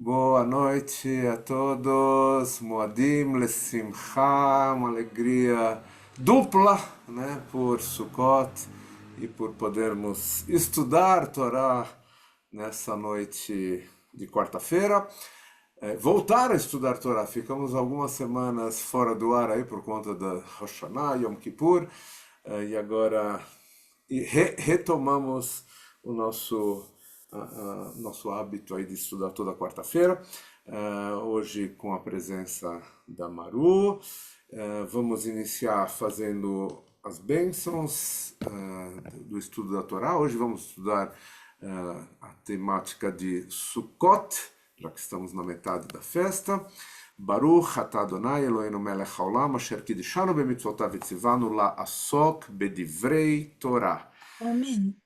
Boa noite a todos, Moadim Lesimcha, uma alegria dupla, né, por Sukkot e por podermos estudar Torá nessa noite de quarta-feira. Voltar a estudar Torá, ficamos algumas semanas fora do ar aí por conta da Rosh Hashanah, Yom Kippur, e agora retomamos o nosso hábito aí de estudar toda quarta-feira, hoje com a presença da Maru. Vamos iniciar fazendo as bênçãos do estudo da Torá. Hoje vamos estudar a temática de Sukkot, já que estamos na metade da festa. Baruch atah Adonai Eloheinu melech haolam asher kiddushanu b'mitzvotav v'tzivanu la'asok b'divrei Torah. Amén.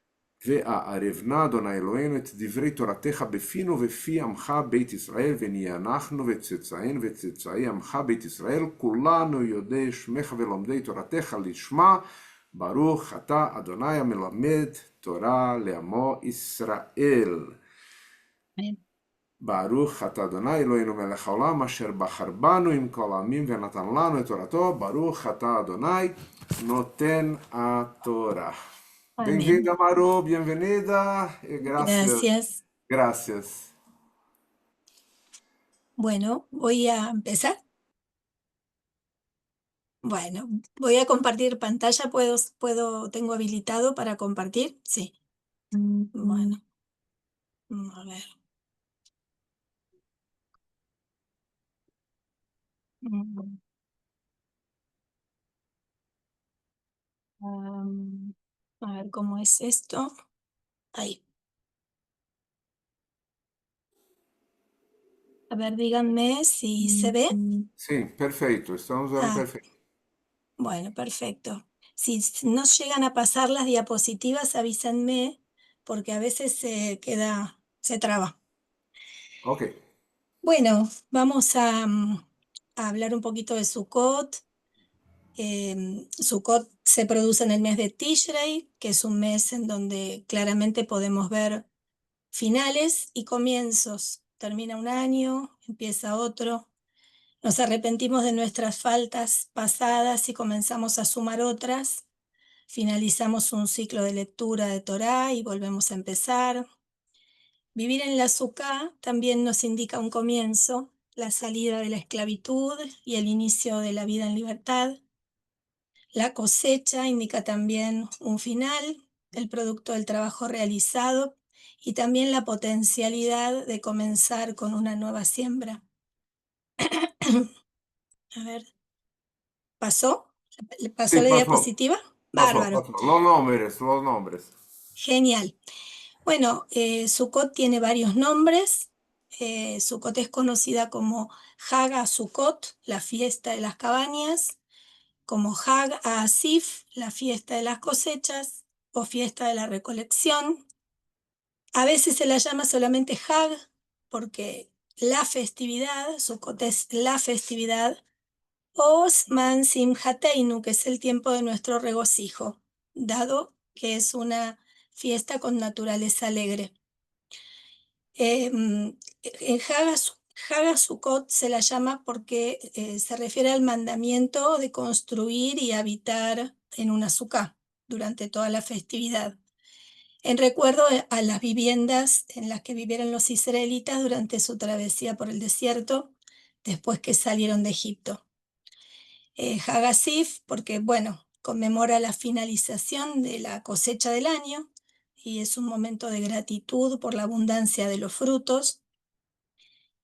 והערבנה אדוני אלוהינו את דברי תורתך בפינו ובפי עמך בית ישראל ונהיה אנחנו וצאצאינו וצאצאי עמך בית ישראל כולנו יודעי שמך ולומדי תורתך לשמה ברוך אתה אדוני המלמד תורה לעמו ישראל. Amén. ברוך אתה אדוני אלוהינו מלך העולם אשר בחר בנו עם כל העמים ונתן לנו את תורתו ברוך אתה אדוני נותן התורה. Amén. Bem-vinda, Maru, bem-vinda. Gracias, Gracias. gracias. Bueno, voy a empezar. Bueno, voy a compartir pantalla. ¿Tengo habilitado para compartir? Sí. Bueno, a ver. Mm, a ver cómo es esto. Ahí. A ver, díganme si se ve. Sim, perfeito, estamos vendo perfeito. Bueno, perfecto. Si no llegan a pasar las diapositivas, avísenme, porque a veces se traba. Ok, Bueno, vamos a hablar un poquito de Sukkot. Sukkot se produce en el mes de Tishrei, que es un mes en donde claramente podemos ver finales y comienzos. Termina un año, empieza otro. Nos arrepentimos de nuestras faltas pasadas y comenzamos a sumar otras. Finalizamos un ciclo de lectura de Torá y volvemos a empezar. Vivir en la Sukkah también nos indica un comienzo, la salida de la esclavitud y el inicio de la vida en libertad. La cosecha indica también un final, el producto del trabajo realizado y también la potencialidad de comenzar con una nueva siembra. A ver, ¿pasó? ¿Pasó sim, la passou, diapositiva? passou, Bárbaro, passou. Los nombres. genial. Bueno, Sukkot tiene varios nombres. Sukkot es conocida como Hag Sukkot, la fiesta de las cabañas, como Hag Asif, la fiesta de las cosechas o fiesta de la recolección. A veces se la llama solamente Hag porque la festividad, Sukkot es la festividad, o Zman Simhateinu, que es el tiempo de nuestro regocijo, dado que es una fiesta con naturaleza alegre. En Haga Sukkot se la llama porque se refiere al mandamiento de construir y habitar en una sukkah durante toda la festividad, en recuerdo a las viviendas en las que vivieron los israelitas durante su travesía por el desierto después que salieron de Egipto. Hagasif porque, bueno, conmemora la finalización de la cosecha del año y es un momento de gratitud por la abundancia de los frutos.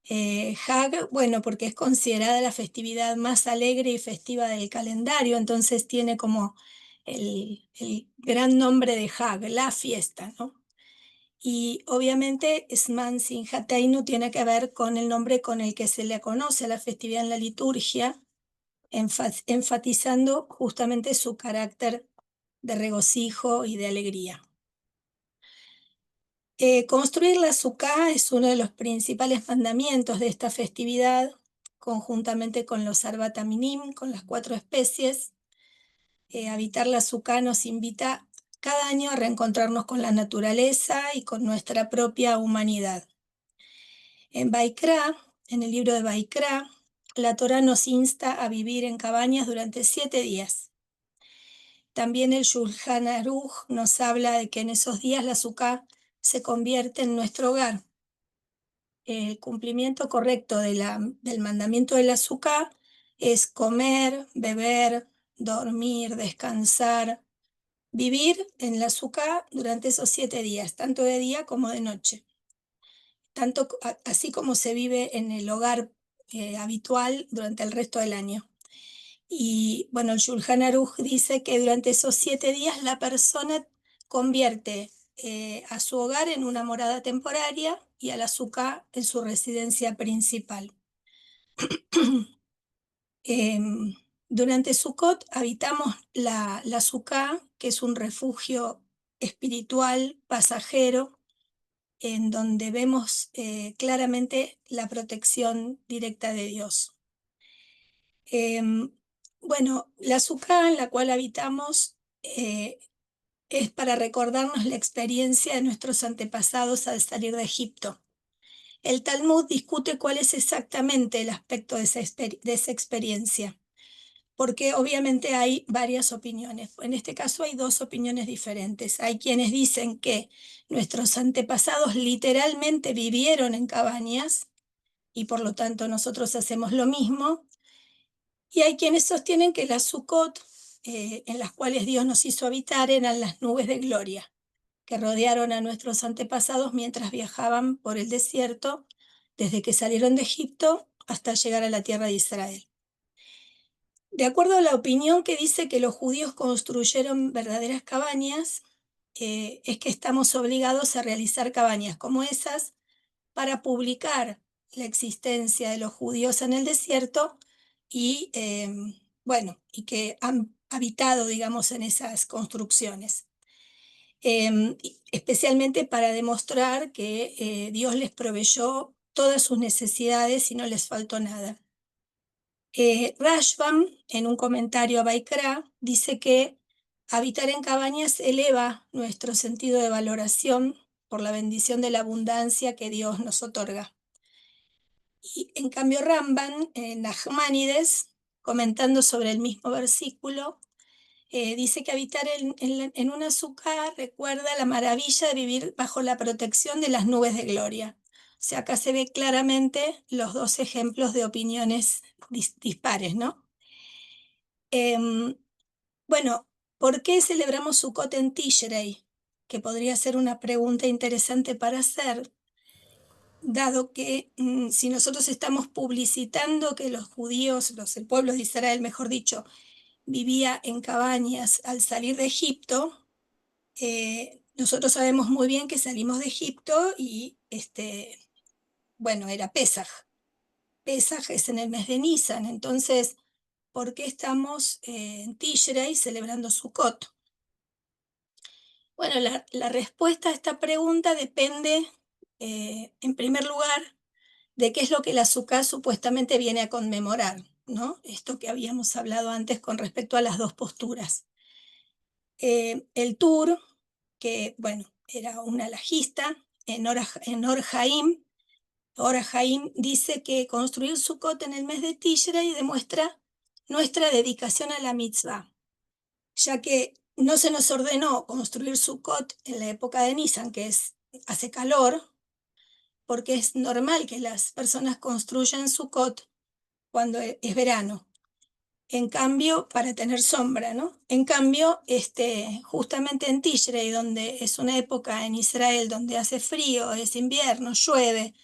Hag, bueno, porque es considerada la festividad más alegre y festiva del calendario, entonces tiene como el gran nombre de Hag, la fiesta, ¿no? Y obviamente Zman Simchat Torah tiene que ver con el nombre con el que se le conoce a la festividad en la liturgia, enfatizando justamente su carácter de regocijo y de alegría. Construir la sukkah es uno de los principales mandamientos de esta festividad, conjuntamente con los Arbat Aminim, con las 4 especies. Habitar la sukkah nos invita cada año a reencontrarnos con la naturaleza y con nuestra propia humanidad. En Baikra, en el libro de Baikra, la Torá nos insta a vivir en cabañas durante 7 días. También el Shulchan Aruch nos habla de que en esos días la Sukkah se convierte en nuestro hogar. El cumplimiento correcto del mandamiento de la Sukkah es comer, beber, dormir, descansar, vivir en la Sukkah durante esos 7 días, tanto de día como de noche, así como se vive en el hogar habitual durante el resto del año. Y bueno, el Shulchan Aruch dice que durante esos 7 días la persona convierte a su hogar en una morada temporaria y a la Sukkah en su residencia principal. Durante Sukkot habitamos la Sukkah, que es un refugio espiritual, pasajero, en donde vemos claramente la protección directa de Dios. Bueno, la Sukkah en la cual habitamos es para recordarnos la experiencia de nuestros antepasados al salir de Egipto. El Talmud discute cuál es exactamente el aspecto de esa experiencia, porque obviamente hay varias opiniones. En este caso hay 2 opiniones diferentes. Hay quienes dicen que nuestros antepasados literalmente vivieron en cabañas y por lo tanto nosotros hacemos lo mismo. Y hay quienes sostienen que las Sukkot, en las cuales Dios nos hizo habitar, eran las nubes de gloria que rodearon a nuestros antepasados mientras viajaban por el desierto, desde que salieron de Egipto hasta llegar a la tierra de Israel. De acuerdo a la opinión que dice que los judíos construyeron verdaderas cabañas, es que estamos obligados a realizar cabañas como esas para publicar la existencia de los judíos en el desierto y, bueno, y que han habitado, digamos, en esas construcciones. Especialmente para demostrar que Dios les proveyó todas sus necesidades y no les faltó nada. Rashbam, en un comentario a Baikra, dice que habitar en cabañas eleva nuestro sentido de valoración por la bendición de la abundancia que Dios nos otorga. Y en cambio Ramban, en Nachmanides, comentando sobre el mismo versículo, dice que habitar en una Sukkah recuerda la maravilla de vivir bajo la protección de las nubes de gloria. O sea, acá se ve claramente los 2 ejemplos de opiniones dispares, ¿no? Bueno, ¿por qué celebramos Sukkot en Tishrei? Que podría ser una pregunta interesante para hacer, dado que si nosotros estamos publicitando que los judíos, el pueblo de Israel, mejor dicho, vivía en cabañas al salir de Egipto, nosotros sabemos muy bien que salimos de Egipto y, bueno, era Pesaj. Pesaj es en el mes de Nisan, entonces, ¿por qué estamos en Tishrei celebrando Sukkot? Bueno, la respuesta a esta pregunta depende, en primer lugar, de qué es lo que la Sukkah supuestamente viene a conmemorar, ¿no? Esto que habíamos hablado antes con respecto a las 2 posturas. El Tur, que bueno, era un alajista, en Or Haim, dice que construir Sukkot en el mes de Tishrei demuestra nuestra dedicación a la mitzvah, ya que no se nos ordenó construir Sukkot en la época de Nisan, hace calor, porque es normal que las personas construyan Sukkot cuando es verano. En cambio, para tener sombra, ¿no? En cambio, justamente en Tishrei, donde es una época en Israel donde hace frío, es invierno, llueve,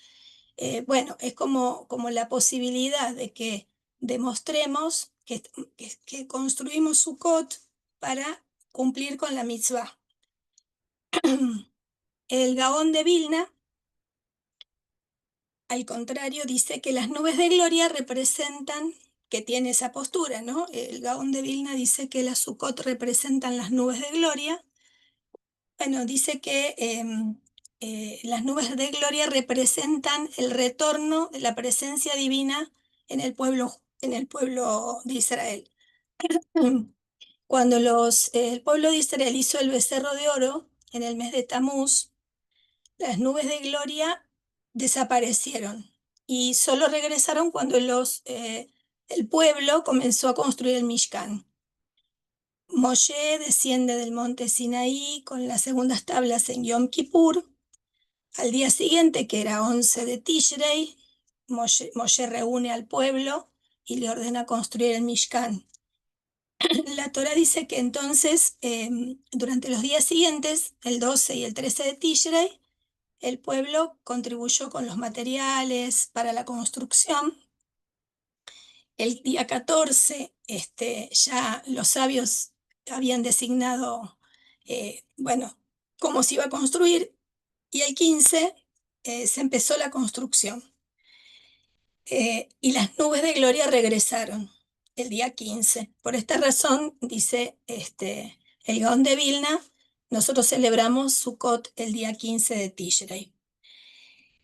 bueno, es como la posibilidad de que demostremos que construimos Sukkot para cumplir con la mitzvah. El Gaón de Vilna, al contrario, dice que las nubes de gloria representan, que tiene esa postura, ¿no? El Gaón de Vilna dice que las Sukkot representan las nubes de gloria. Bueno, dice que las nubes de gloria representan el retorno de la presencia divina en el pueblo de Israel. Cuando el pueblo de Israel hizo el becerro de oro en el mes de Tamuz, las nubes de gloria desaparecieron y solo regresaron cuando el pueblo comenzó a construir el Mishkan. Moshe desciende del monte Sinaí con las segundas tablas en Yom Kippur. Al día siguiente, que era 11 de Tishrei, Moshe reúne al pueblo y le ordena construir el Mishkan. La Torá dice que entonces, durante los días siguientes, el 12 y el 13 de Tishrei, el pueblo contribuyó con los materiales para la construcción. El día 14, ya los sabios habían designado, bueno, cómo se iba a construir, y el 15 se empezó la construcción. Y las nubes de gloria regresaron el día 15. Por esta razón, dice el Gaón de Vilna, nosotros celebramos Sukkot el día 15 de Tishrei.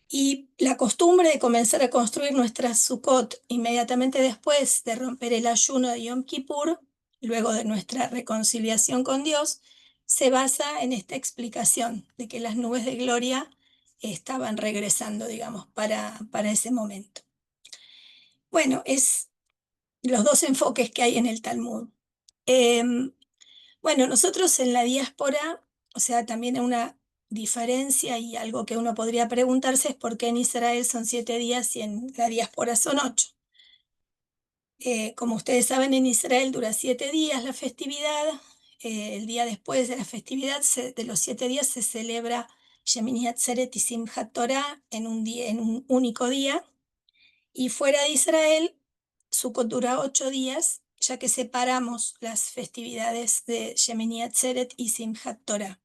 Y la costumbre de comenzar a construir nuestra Sukkot inmediatamente después de romper el ayuno de Yom Kippur, luego de nuestra reconciliación con Dios, se basa en esta explicación de que las nubes de gloria estaban regresando, digamos, para ese momento. Bueno, es los dos enfoques que hay en el Talmud. Bueno, nosotros en la diáspora, o sea, también hay una diferencia y algo que uno podría preguntarse es por qué en Israel son 7 días y en la diáspora son 8. Como ustedes saben, en Israel dura 7 días la festividad. El día después de la festividad, de los 7 días, se celebra Shemini Atzeret y Simchat Torah en un único día. Y fuera de Israel, Sukkot dura 8 días, ya que separamos las festividades de Shemini Atzeret y Simchat Torah.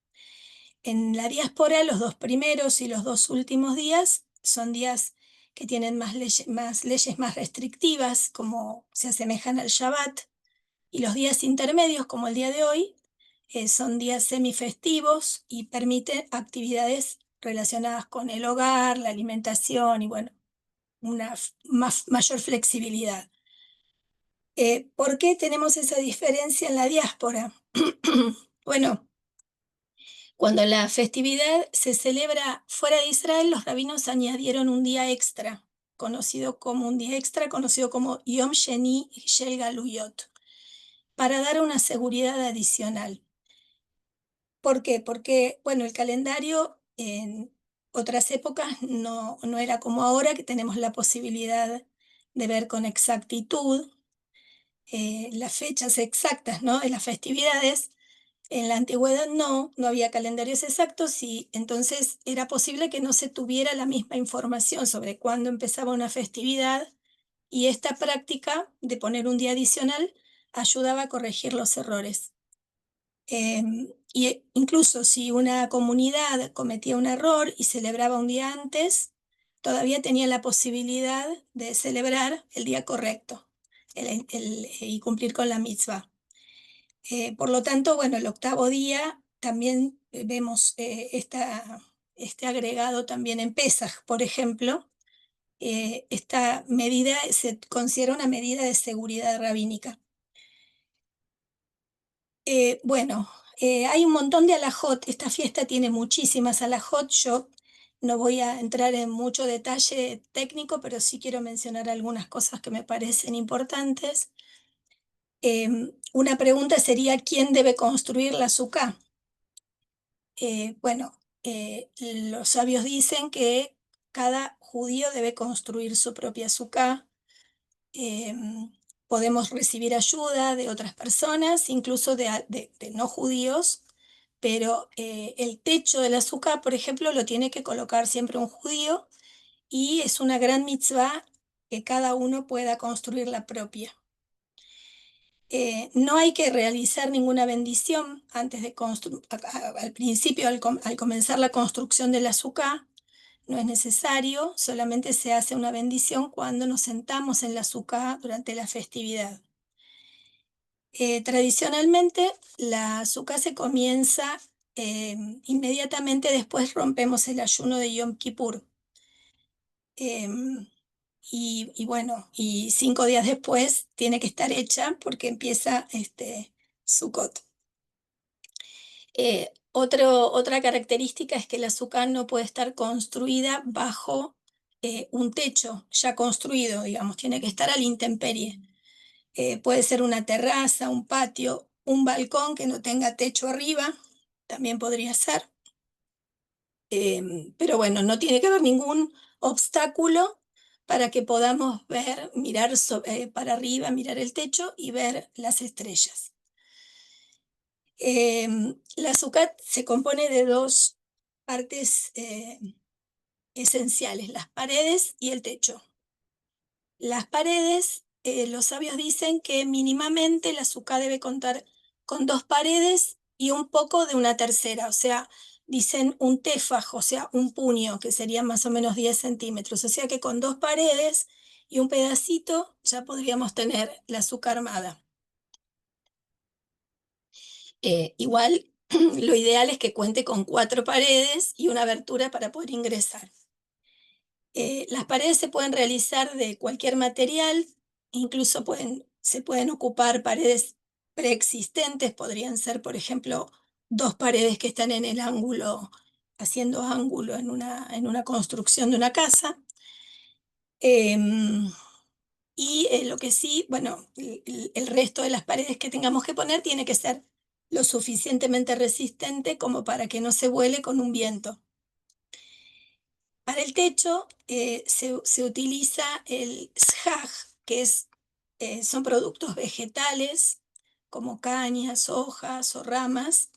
En la diáspora, los 2 primeros y los 2 últimos días son días que tienen más leyes más restrictivas, como se asemejan al Shabbat, y los días intermedios, como el día de hoy, son días semifestivos y permiten actividades relacionadas con el hogar, la alimentación y, bueno, una mayor flexibilidad. ¿Por qué tenemos esa diferencia en la diáspora? Bueno, cuando la festividad se celebra fuera de Israel, los rabinos añadieron un día extra, conocido como Yom Sheni Shel Galuyot, para dar una seguridad adicional. ¿Por qué? Porque, bueno, el calendario en otras épocas no era como ahora, que tenemos la posibilidad de ver con exactitud las fechas exactas, ¿no?, de las festividades. En la antigüedad no había calendarios exactos y entonces era posible que no se tuviera la misma información sobre cuándo empezaba una festividad, y esta práctica de poner un día adicional ayudaba a corregir los errores. Y incluso si una comunidad cometía un error y celebraba un día antes, todavía tenía la posibilidad de celebrar el día correcto y cumplir con la mitzvah. Por lo tanto, bueno, el 8º día también vemos este agregado también en Pesaj, por ejemplo. Esta medida se considera una medida de seguridad rabínica. Bueno, hay un montón de alajot. Esta fiesta tiene muchísimas alajot. Yo no voy a entrar en mucho detalle técnico, pero sí quiero mencionar algunas cosas que me parecen importantes. Una pregunta sería: ¿quién debe construir la sukkah? Bueno, los sabios dicen que cada judío debe construir su propia sukkah. Podemos recibir ayuda de otras personas, incluso de no judíos, pero el techo de la sukkah, por ejemplo, lo tiene que colocar siempre un judío, y es una gran mitzvah que cada uno pueda construir la propia. No hay que realizar ninguna bendición antes de al principio, al comenzar la construcción de la sukkah. No es necesario, solamente se hace una bendición cuando nos sentamos en la sukkah durante la festividad. Tradicionalmente, la sukkah se comienza inmediatamente después rompemos el ayuno de Yom Kippur. Bueno, y 5 días después tiene que estar hecha porque empieza Sukkot. Otra característica es que el azúcar no puede estar construida bajo un techo ya construido, digamos, tiene que estar a la intemperie. Puede ser una terraza, un patio, un balcón que no tenga techo arriba, también podría ser. Pero bueno, no tiene que haber ningún obstáculo para que podamos ver, mirar para arriba, mirar el techo y ver las estrellas. La azúcar se compone de dos partes esenciales, las paredes y el techo. Las paredes, los sabios dicen que mínimamente la azúcar debe contar con dos paredes y un poco de una tercera, o sea, dicen un téfaj, o sea, un puño, que sería más o menos 10 centímetros, o sea que con dos paredes y un pedacito ya podríamos tener la azúcar armada. Igual, lo ideal es que cuente con 4 paredes y una abertura para poder ingresar. Las paredes se pueden realizar de cualquier material, incluso se pueden ocupar paredes preexistentes, podrían ser, por ejemplo, 2 paredes que están en el ángulo, haciendo ángulo en una construcción de una casa. Em, lo que sí, bueno, el resto de las paredes que tengamos que poner tiene que ser lo suficientemente resistente como para que no se vuele con un viento. Para el techo se utiliza el shaj, que son productos vegetales como cañas, hojas o ramas.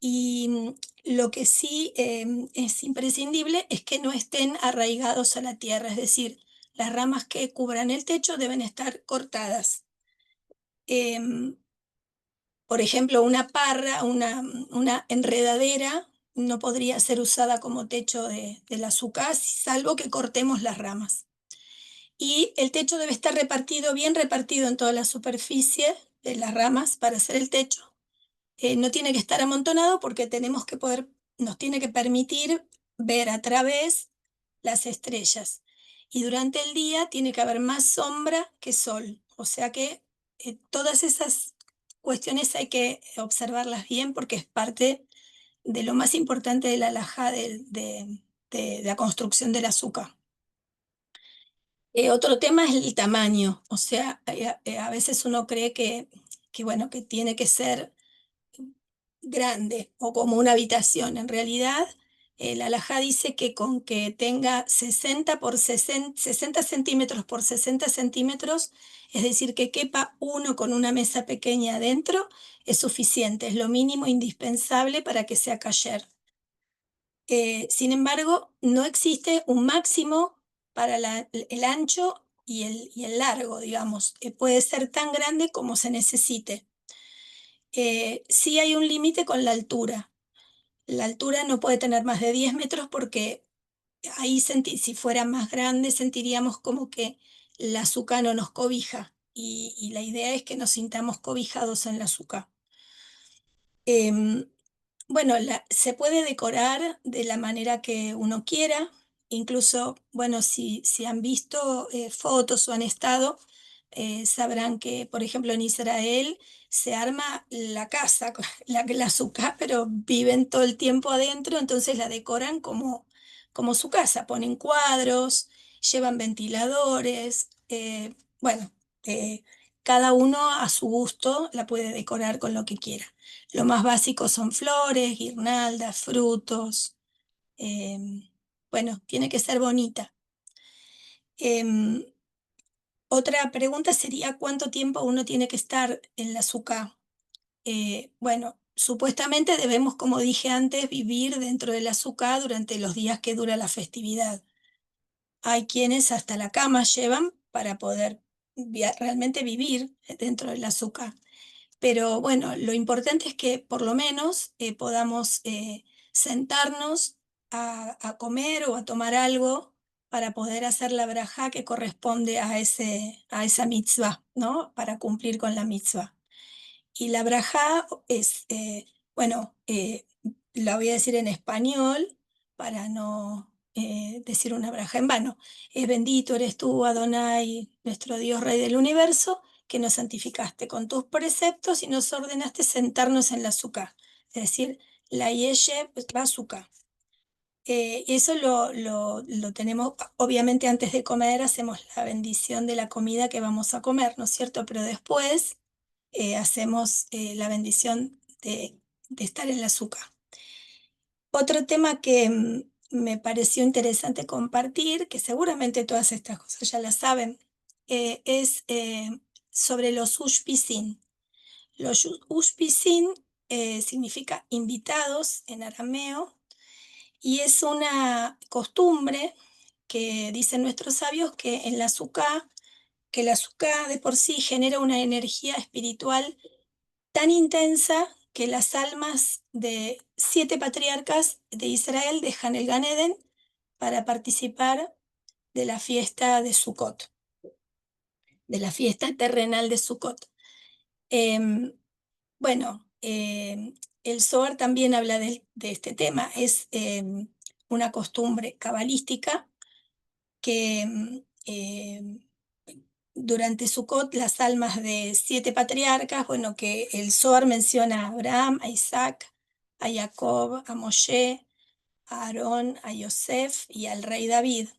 Y lo que sí es imprescindible es que no estén arraigados a la tierra, es decir, las ramas que cubran el techo deben estar cortadas. Em, por ejemplo, una parra, una enredadera no podría ser usada como techo del azúcar, salvo que cortemos las ramas. Y el techo debe estar repartido, bien repartido en toda la superficie de las ramas para hacer el techo. No tiene que estar amontonado porque nos tiene que permitir ver a través las estrellas. Y durante el día tiene que haber más sombra que sol. O sea que todas esas cuestiones hay que observarlas bien porque es parte de lo más importante de la alhaja de la construcción del azúcar. Otro tema es el tamaño. O sea, a veces uno cree bueno, que tiene que ser grande o como una habitación. En realidad, la alajá dice que con que tenga 60 centímetros por 60 centímetros, es decir, que quepa uno con una mesa pequeña adentro, es suficiente, es lo mínimo indispensable para que sea kasher. Sin embargo, no existe un máximo para el ancho y el largo, digamos. Puede ser tan grande como se necesite. Sí hay un límite con la altura. La altura no puede tener más de 10 metros porque ahí si fuera más grande sentiríamos como que la azúcar no nos cobija y la idea es que nos sintamos cobijados en la azúcar. Em, bueno, se puede decorar de la manera que uno quiera, incluso, bueno, si han visto fotos o han estado, sabrán que, por ejemplo, en Israel se arma la casa, la azúcar, pero viven todo el tiempo adentro, entonces la decoran como su casa, ponen cuadros, llevan ventiladores, bueno, eh, cada uno a su gusto la puede decorar con lo que quiera. Lo más básico son flores, guirnaldas, frutos. em, bueno, tiene que ser bonita. Em, Otra pregunta sería cuánto tiempo uno tiene que estar en la azúcar. Bueno, supuestamente debemos, como dije antes, vivir dentro del azúcar durante los días que dura la festividad. Hay quienes hasta la cama llevan para poder realmente vivir dentro del azúcar. Pero bueno, lo importante es que por lo menos podamos sentarnos a comer o a tomar algo para poder hacer la braja que corresponde a esa mitzvah, ¿no? Para cumplir con la mitzvah. Y la braja es, bueno, la voy a decir en español para no decir una braja en vano. Es bendito eres tú, Adonai, nuestro Dios Rey del universo, que nos santificaste con tus preceptos y nos ordenaste sentarnos en la azúcar. Es decir, la Yeshe Bazooka. Eso lo tenemos, obviamente antes de comer hacemos la bendición de la comida que vamos a comer, ¿no es cierto? Pero después hacemos la bendición de estar en la azúcar. Otro tema que me pareció interesante compartir, que seguramente todas estas cosas ya las saben, es sobre los ushpisin. Los ushpisin significa invitados en arameo y es una costumbre que dicen nuestros sabios que en la azúcar, que el azúcar de por sí genera una energía espiritual tan intensa que las almas de 7 patriarcas de Israel dejan el Gan Eden para participar de la fiesta de Sukkot, de la fiesta terrenal de Sukkot. Eh, bueno, el Zohar también habla de este tema, es una costumbre cabalística que durante Sukkot las almas de 7 patriarcas, bueno, que el Zohar menciona a Abraham, a Isaac, a Jacob, a Moshe, a Aarón, a Yosef y al rey David.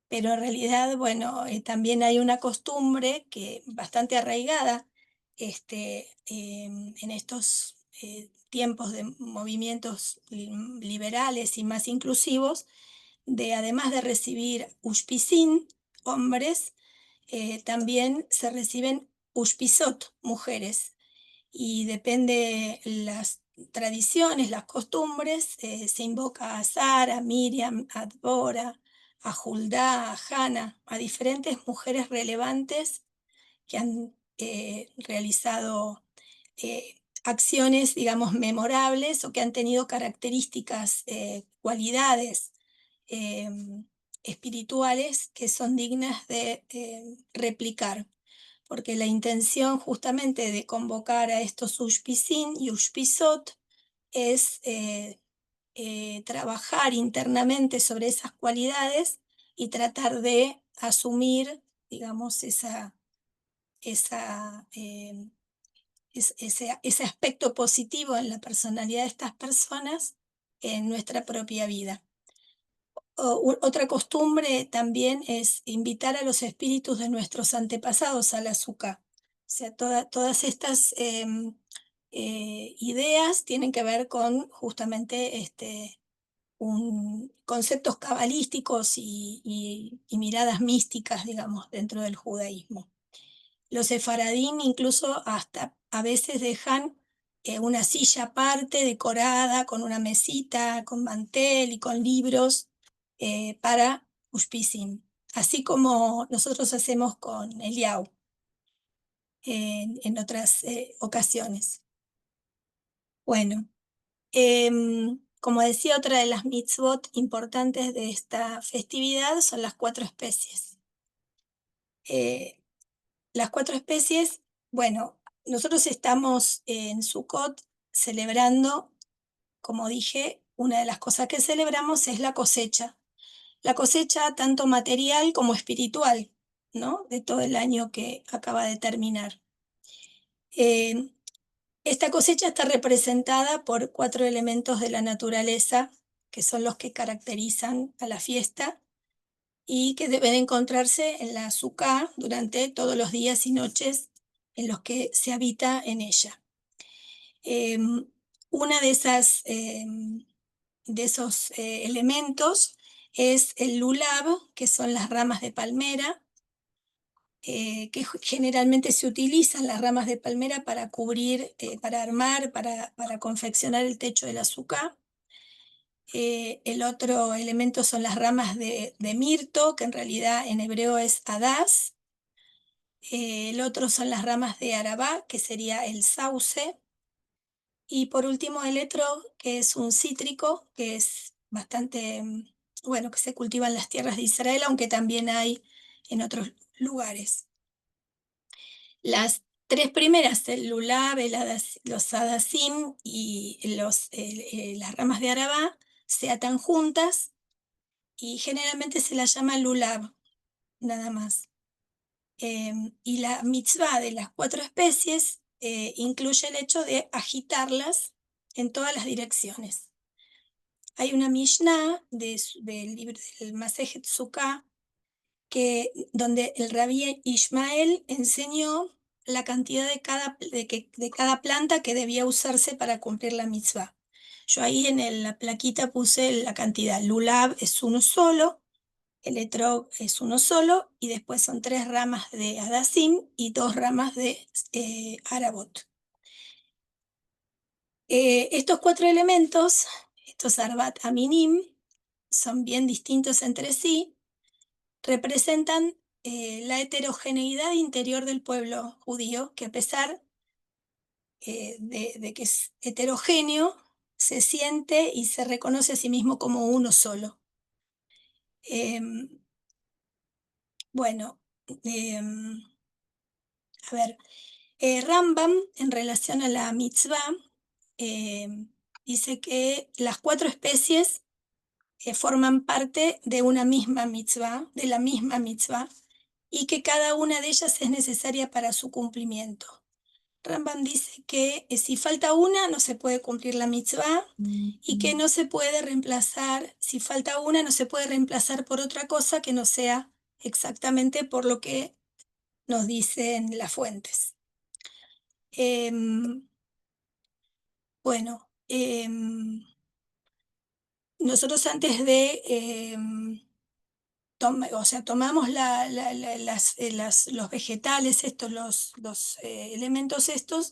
Pero en realidad, bueno, también hay una costumbre que bastante arraigada en estos tiempos de movimientos liberales y más inclusivos, de además de recibir ushpisin, hombres, también se reciben ushpisot, mujeres, y depende las tradiciones, las costumbres, se invoca a Sara, a Miriam, a Dbora, a Juldá, a Hannah, a diferentes mujeres relevantes que han realizado acciones, digamos, memorables o que han tenido características, cualidades eh, espirituales que son dignas de replicar. Porque la intención justamente de convocar a estos ushpisin y ushpisot es trabajar internamente sobre esas cualidades y tratar de asumir, digamos, ese aspecto positivo en la personalidad de estas personas en nuestra propia vida. Otra costumbre también es invitar a los espíritus de nuestros antepasados al azúcar. O sea, todas estas ideas tienen que ver con justamente conceptos cabalísticos y miradas místicas, digamos, dentro del judaísmo. Los sefaradín incluso hasta a veces dejan una silla aparte, decorada, con una mesita, con mantel y con libros para Ushpisin, así como nosotros hacemos con Eliau en otras ocasiones. Bueno, como decía, otra de las mitzvot importantes de esta festividad son las 4 especies. Las 4 especies, bueno, nosotros estamos en Sukkot celebrando, como dije, una de las cosas que celebramos es la cosecha tanto material como espiritual, ¿no? De todo el año que acaba de terminar. Esta cosecha está representada por 4 elementos de la naturaleza, que son los que caracterizan a la fiesta y que deben encontrarse en la Sukkah durante todos los días y noches en los que se habita en ella. Una de esos elementos es el lulav, que son las ramas de palmera, que generalmente se utilizan las ramas de palmera para cubrir, para armar, para confeccionar el techo del azúcar. El otro elemento son las ramas de mirto, que en realidad en hebreo es hadas. El otro son las ramas de arabá, que sería el sauce. Y por último el etro, que es un cítrico, que es bastante, bueno, que se cultiva en las tierras de Israel, aunque también hay en otros lugares. Las 3 primeras, el lulav, los hadasim y las ramas de arabá, se atan juntas y generalmente se las llama lulav, nada más. Y la mitzvah de las 4 especies incluye el hecho de agitarlas en todas las direcciones. Hay una Mishnah del libro del Masejet Sukkah donde el rabí Ishmael enseñó la cantidad de cada planta que debía usarse para cumplir la mitzvah. Yo ahí en la plaquita puse la cantidad. Lulav es uno solo, el etrog es uno solo, y después son 3 ramas de hadasim y 2 ramas de arabot. Estos 4 elementos, estos arbat aminim, son bien distintos entre sí, representan la heterogeneidad interior del pueblo judío, que a pesar de que es heterogéneo, se siente y se reconoce a sí mismo como uno solo. Bueno, a ver, Rambam, en relación a la mitzvah, dice que las 4 especies forman parte de una misma mitzvah, de la misma mitzvah, y que cada una de ellas es necesaria para su cumplimiento. Rambam dice que si falta una no se puede cumplir la mitzvah y que no se puede reemplazar, si falta una no se puede reemplazar por otra cosa que no sea exactamente por lo que nos dicen las fuentes. Bueno, nosotros antes de tomamos los vegetales, los elementos estos,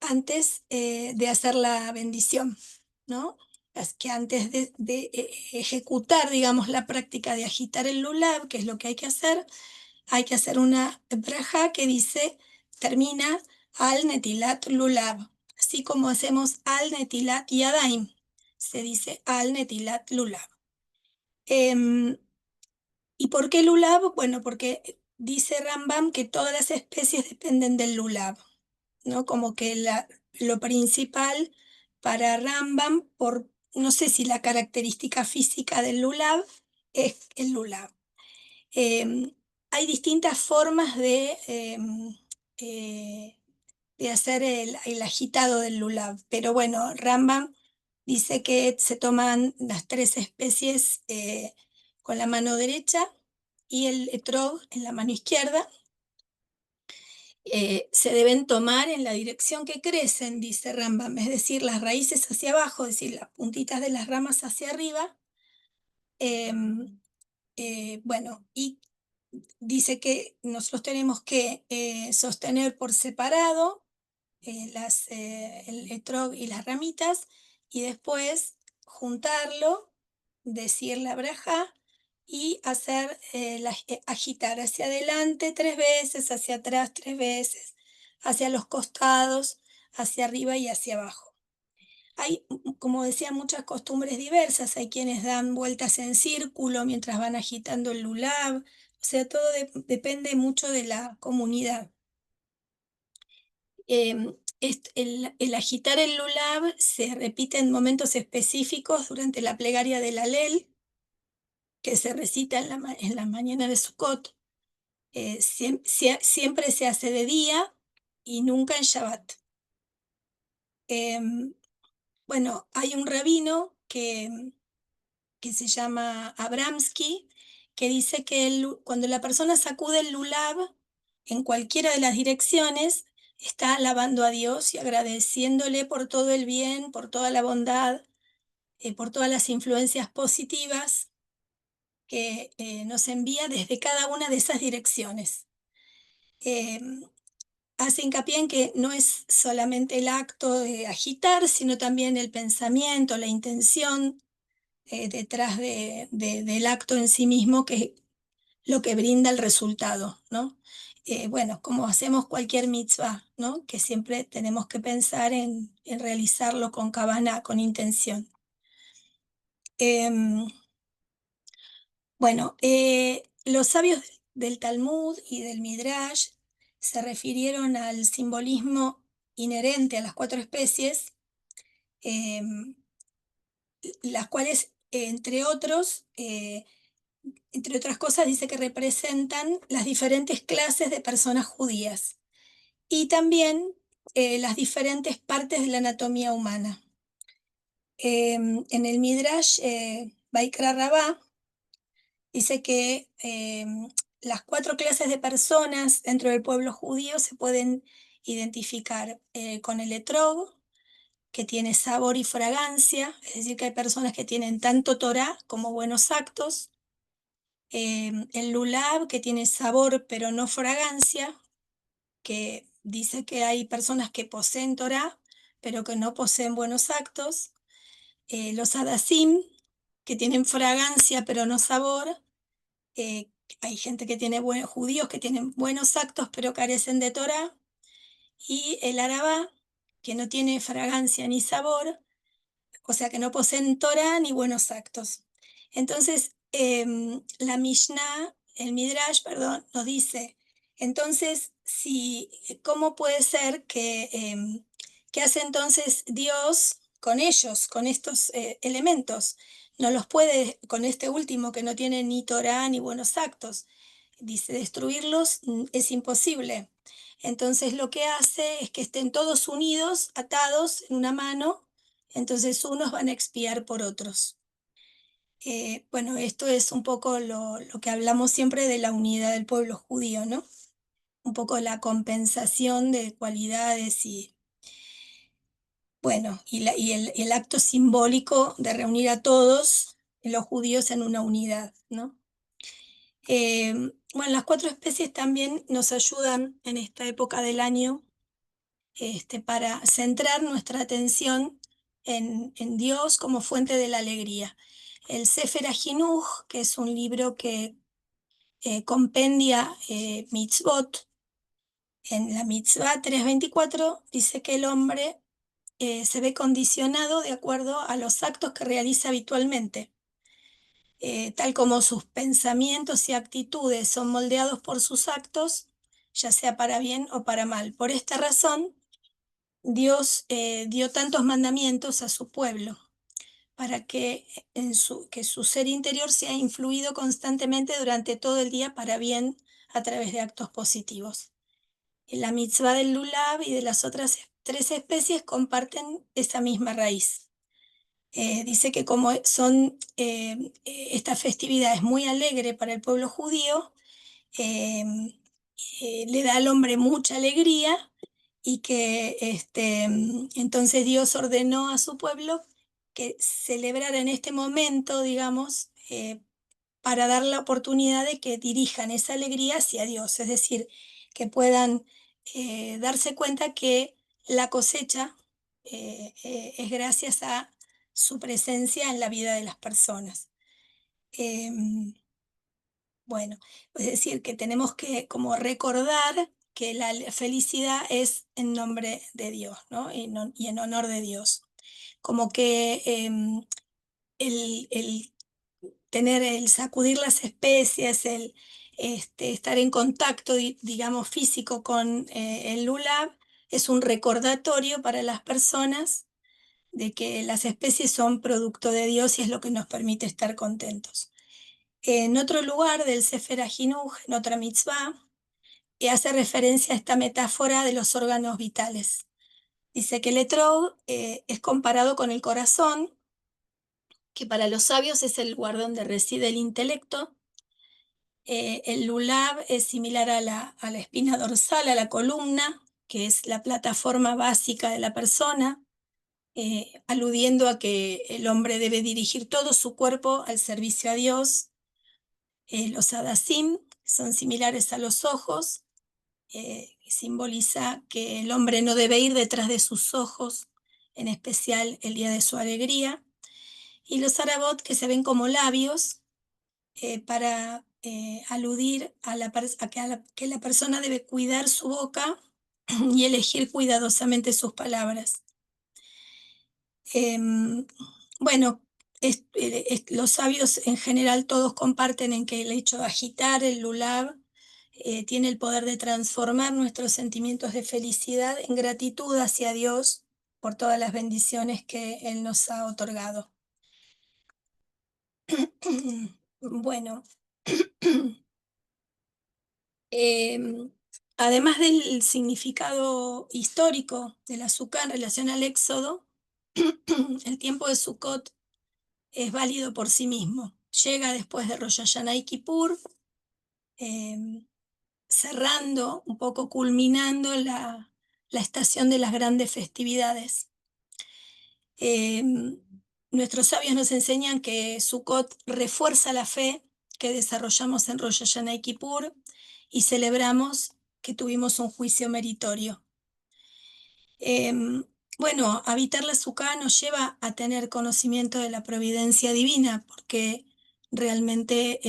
antes de hacer la bendición, ¿no? Es que antes de ejecutar, digamos, la práctica de agitar el lulav, que es lo que hay que hacer una braja que dice, termina al netilat lulav, así como hacemos al netilat yadaim, se dice al netilat lulav. ¿Y por qué lulav? Bueno, porque dice Rambam que todas las especies dependen del lulav, ¿no? Como que lo principal para Rambam, no sé si la característica física del lulav, es el lulav. Hay distintas formas de hacer el agitado del lulav, pero bueno, Rambam dice que se toman las 3 especies con la mano derecha y el etrog en la mano izquierda. Se deben tomar en la dirección que crecen, dice Rambam, es decir, las raíces hacia abajo, es decir, las puntitas de las ramas hacia arriba. Bueno, y dice que nosotros tenemos que sostener por separado el etrog y las ramitas, y después juntarlo, decir la braja y hacer agitar hacia adelante 3 veces, hacia atrás 3 veces, hacia los costados, hacia arriba y hacia abajo. Hay, como decía, muchas costumbres diversas. Hay quienes dan vueltas en círculo mientras van agitando el lulav. O sea, todo depende mucho de la comunidad. El agitar el lulav se repite en momentos específicos durante la plegaria del Alel, que se recita en la mañana de Sukkot. Siempre se hace de día y nunca en Shabbat. Bueno, hay un rabino que se llama Abramsky, que dice que cuando la persona sacude el lulav en cualquiera de las direcciones, está alabando a Dios y agradeciéndole por todo el bien, por toda la bondad, por todas las influencias positivas que nos envía desde cada una de esas direcciones. Eh, Hace hincapié en que no es solamente el acto de agitar, sino también el pensamiento, la intención detrás del acto en sí mismo, que es lo que brinda el resultado, ¿no? Bueno, como hacemos cualquier mitzvah, ¿no? Que siempre tenemos que pensar en realizarlo con kavaná, con intención. Bueno, los sabios del Talmud y del Midrash se refirieron al simbolismo inherente a las 4 especies, las cuales, entre otras cosas, dice que representan las diferentes clases de personas judías y también las diferentes partes de la anatomía humana. En el Midrash Vaikra Rabá dice que las 4 clases de personas dentro del pueblo judío se pueden identificar con el etrog, que tiene sabor y fragancia, es decir, que hay personas que tienen tanto Torah como buenos actos. El lulab, que tiene sabor pero no fragancia, que dice que hay personas que poseen Torah pero que no poseen buenos actos. Los hadasim, que tienen fragancia pero no sabor. eh, Hay gente que tiene judíos que tienen buenos actos pero carecen de Torah. Y el arabá, que no tiene fragancia ni sabor, o sea que no poseen Torah ni buenos actos. Entonces, la Mishnah, el Midrash, perdón, nos dice, entonces, si, ¿cómo puede ser que hace entonces Dios con ellos, con estos elementos? No los puede, con este último que no tiene ni Torah ni buenos actos. Dice, destruirlos es imposible. Entonces lo que hace es que estén todos unidos, atados en una mano, entonces unos van a expiar por otros. Bueno, esto es un poco lo que hablamos siempre de la unidad del pueblo judío, ¿no? Un poco la compensación de cualidades y, bueno, el acto simbólico de reunir a todos los judíos en una unidad, ¿no? Bueno, las 4 especies también nos ayudan en esta época del año para centrar nuestra atención en Dios como fuente de la alegría. El Sefer HaJinuj, que es un libro que compendia mitzvot, en la mitzvah 324 dice que el hombre se ve condicionado de acuerdo a los actos que realiza habitualmente. Tal como sus pensamientos y actitudes son moldeados por sus actos, ya sea para bien o para mal. Por esta razón, Dios dio tantos mandamientos a su pueblo para que su ser interior sea influido constantemente durante todo el día para bien a través de actos positivos. La mitzvah del lulav y de las otras 3 especies comparten esa misma raíz. Dice que como esta festividad es muy alegre para el pueblo judío, eh, le da al hombre mucha alegría y que entonces Dios ordenó a su pueblo que celebrara en este momento, digamos, para dar la oportunidad de que dirijan esa alegría hacia Dios, es decir, que puedan darse cuenta que la cosecha es gracias a su presencia en la vida de las personas. Em, bueno, es decir, que tenemos que como recordar que la felicidad es en nombre de Dios, ¿no? Y en honor de Dios. Como que el tener, el sacudir las especies, el estar en contacto, digamos, físico con el lulab, es un recordatorio para las personas de que las especies son producto de Dios y es lo que nos permite estar contentos. En otro lugar del Sefer HaJinuj, en otra mitzvah, hace referencia a esta metáfora de los órganos vitales. Dice que el etrog es comparado con el corazón, que para los sabios es el lugar donde reside el intelecto. El lulab es similar a la espina dorsal, a la columna, que es la plataforma básica de la persona, aludiendo a que el hombre debe dirigir todo su cuerpo al servicio a Dios. Los hadasim son similares a los ojos, simboliza que el hombre no debe ir detrás de sus ojos, en especial el día de su alegría. Y los arabot, que se ven como labios, para aludir que la persona debe cuidar su boca y elegir cuidadosamente sus palabras. Bueno, los sabios en general todos comparten en que el hecho de agitar el lulab tiene el poder de transformar nuestros sentimientos de felicidad en gratitud hacia Dios por todas las bendiciones que Él nos ha otorgado. Bueno, em, además del significado histórico del azúcar en relación al Éxodo, el tiempo de Sukkot es válido por sí mismo. Llega después de Rosh Hashanah y Kippur, em, cerrando, un poco culminando la estación de las grandes festividades. Em, Nuestros sabios nos enseñan que Sukkot refuerza la fe que desarrollamos en Rosh Hashanah y Kippur y celebramos que tuvimos un juicio meritorio. Em, bueno, habitar la Sukkah nos lleva a tener conocimiento de la providencia divina, porque realmente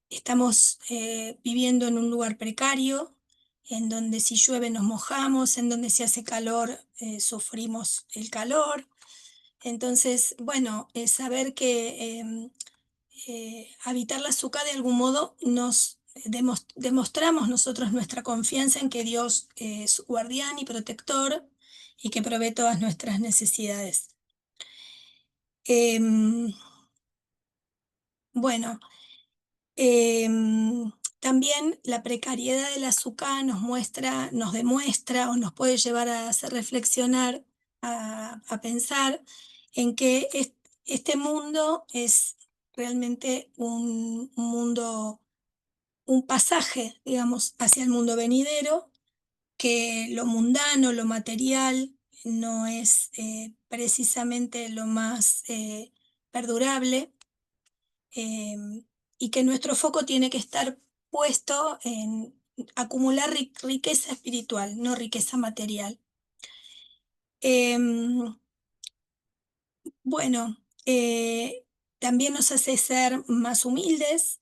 estamos viviendo en un lugar precario, en donde si llueve nos mojamos, en donde si hace calor sufrimos el calor. Entonces, bueno, saber que habitar la Sukkah de algún modo nos demostramos nosotros nuestra confianza en que Dios es guardián y protector y que provee todas nuestras necesidades. Em, bueno, también la precariedad de la Sukkah nos demuestra o nos puede llevar a hacer reflexionar, a pensar en que este mundo es realmente un mundo, un pasaje, digamos, hacia el mundo venidero, que lo mundano, lo material, no es precisamente lo más perdurable, y que nuestro foco tiene que estar puesto en acumular riqueza espiritual, no riqueza material. Em, bueno, también nos hace ser más humildes,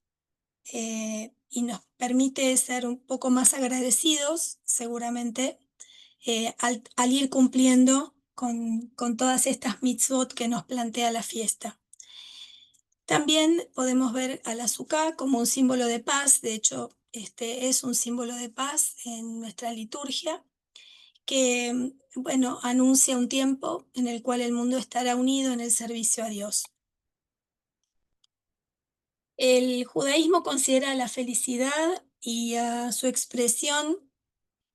y nos permite ser un poco más agradecidos, seguramente, al ir cumpliendo con todas estas mitzvot que nos plantea la fiesta. También podemos ver al azúcar como un símbolo de paz. De hecho, este es un símbolo de paz en nuestra liturgia que, bueno, anuncia un tiempo en el cual el mundo estará unido en el servicio a Dios. El judaísmo considera la felicidad y a su expresión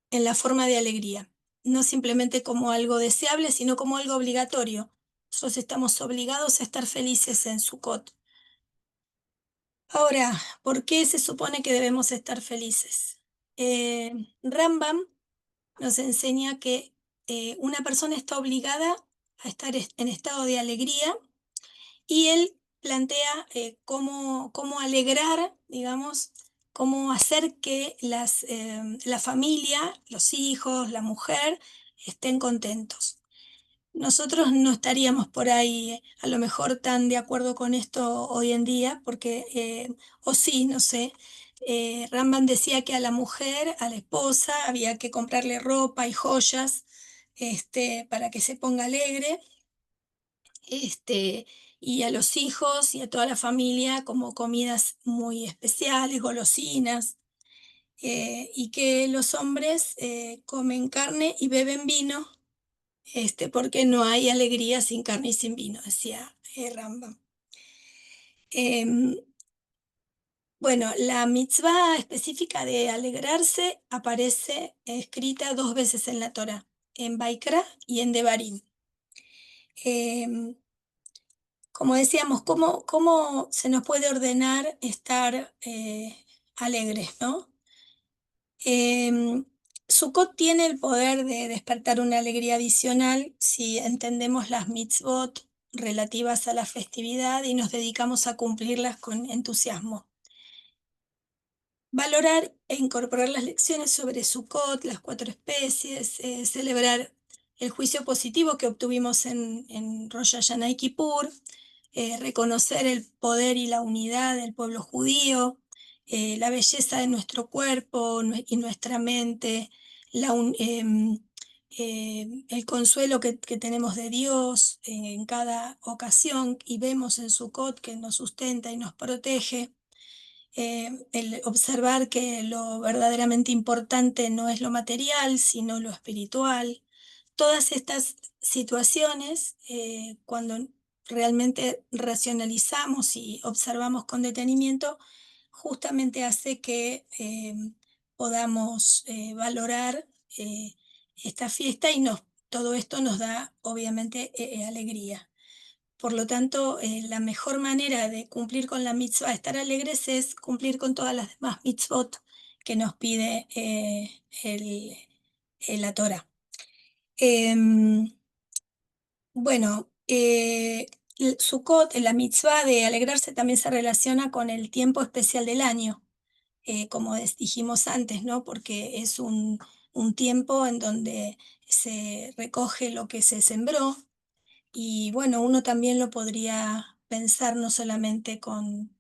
en la forma de alegría, no simplemente como algo deseable, sino como algo obligatorio. Nosotros estamos obligados a estar felices en Sukkot. Ahora, ¿por qué se supone que debemos estar felices? Rambam nos enseña que una persona está obligada a estar en estado de alegría y él plantea cómo alegrar, digamos, cómo hacer que la familia, los hijos, la mujer estén contentos. Nosotros no estaríamos por ahí a lo mejor tan de acuerdo con esto hoy en día, porque, o sí, no sé, Rambam decía que a la mujer, a la esposa, había que comprarle ropa y joyas para que se ponga alegre, y a los hijos y a toda la familia como comidas muy especiales, golosinas, y que los hombres comen carne y beben vino, porque no hay alegría sin carne y sin vino, decía Rambam. Em, bueno, la mitzvah específica de alegrarse aparece escrita 2 veces en la Torá, en Baikra y en Devarim. Em, Como decíamos, ¿cómo se nos puede ordenar estar alegres, ¿no? Sukkot tiene el poder de despertar una alegría adicional si entendemos las mitzvot relativas a la festividad y nos dedicamos a cumplirlas con entusiasmo. Valorar e incorporar las lecciones sobre Sukkot, las 4 especies, celebrar el juicio positivo que obtuvimos en Rosh Hashanah y Kippur, reconocer el poder y la unidad del pueblo judío, la belleza de nuestro cuerpo y nuestra mente, el consuelo que tenemos de Dios en cada ocasión y vemos en Sukkot que nos sustenta y nos protege. El observar que lo verdaderamente importante no es lo material, sino lo espiritual. Todas estas situaciones, cuando realmente racionalizamos y observamos con detenimiento, justamente hace que podamos valorar esta fiesta y nos todo esto nos da obviamente alegría. Por lo tanto, la mejor manera de cumplir con la mitzvah de estar alegres es cumplir con todas las demás mitzvot que nos pide la Torah. Em, bueno, el Sukkot, la mitzvah de alegrarse también se relaciona con el tiempo especial del año, como dijimos antes, ¿no? Porque es un tiempo en donde se recoge lo que se sembró y bueno, uno también lo podría pensar no solamente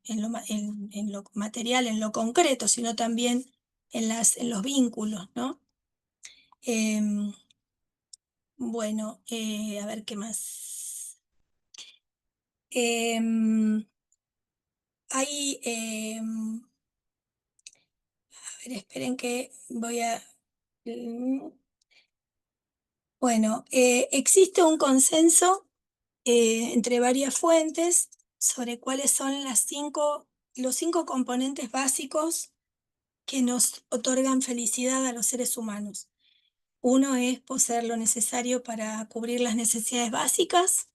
en lo material, en lo concreto, sino también en los vínculos, ¿no? Em, bueno, a ver qué más. Em, hay, a ver, esperen que voy a... mm, Bueno, existe un consenso entre varias fuentes sobre cuáles son los 5 componentes básicos que nos otorgan felicidad a los seres humanos. Uno es poseer lo necesario para cubrir las necesidades básicas,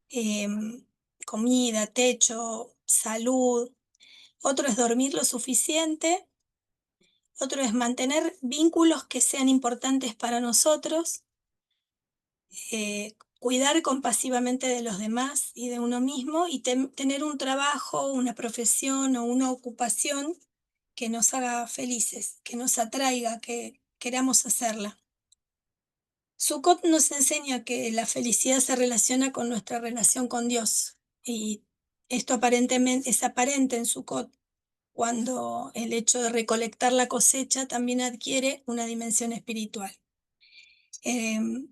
em, comida, techo, salud. Otro es dormir lo suficiente. Otro es mantener vínculos que sean importantes para nosotros, cuidar compasivamente de los demás y de uno mismo y tener un trabajo, una profesión o una ocupación que nos haga felices, que nos atraiga, que queramos hacerla. Sukkot nos enseña que la felicidad se relaciona con nuestra relación con Dios y esto aparentemente es aparente en Sukkot cuando el hecho de recolectar la cosecha también adquiere una dimensión espiritual. Em,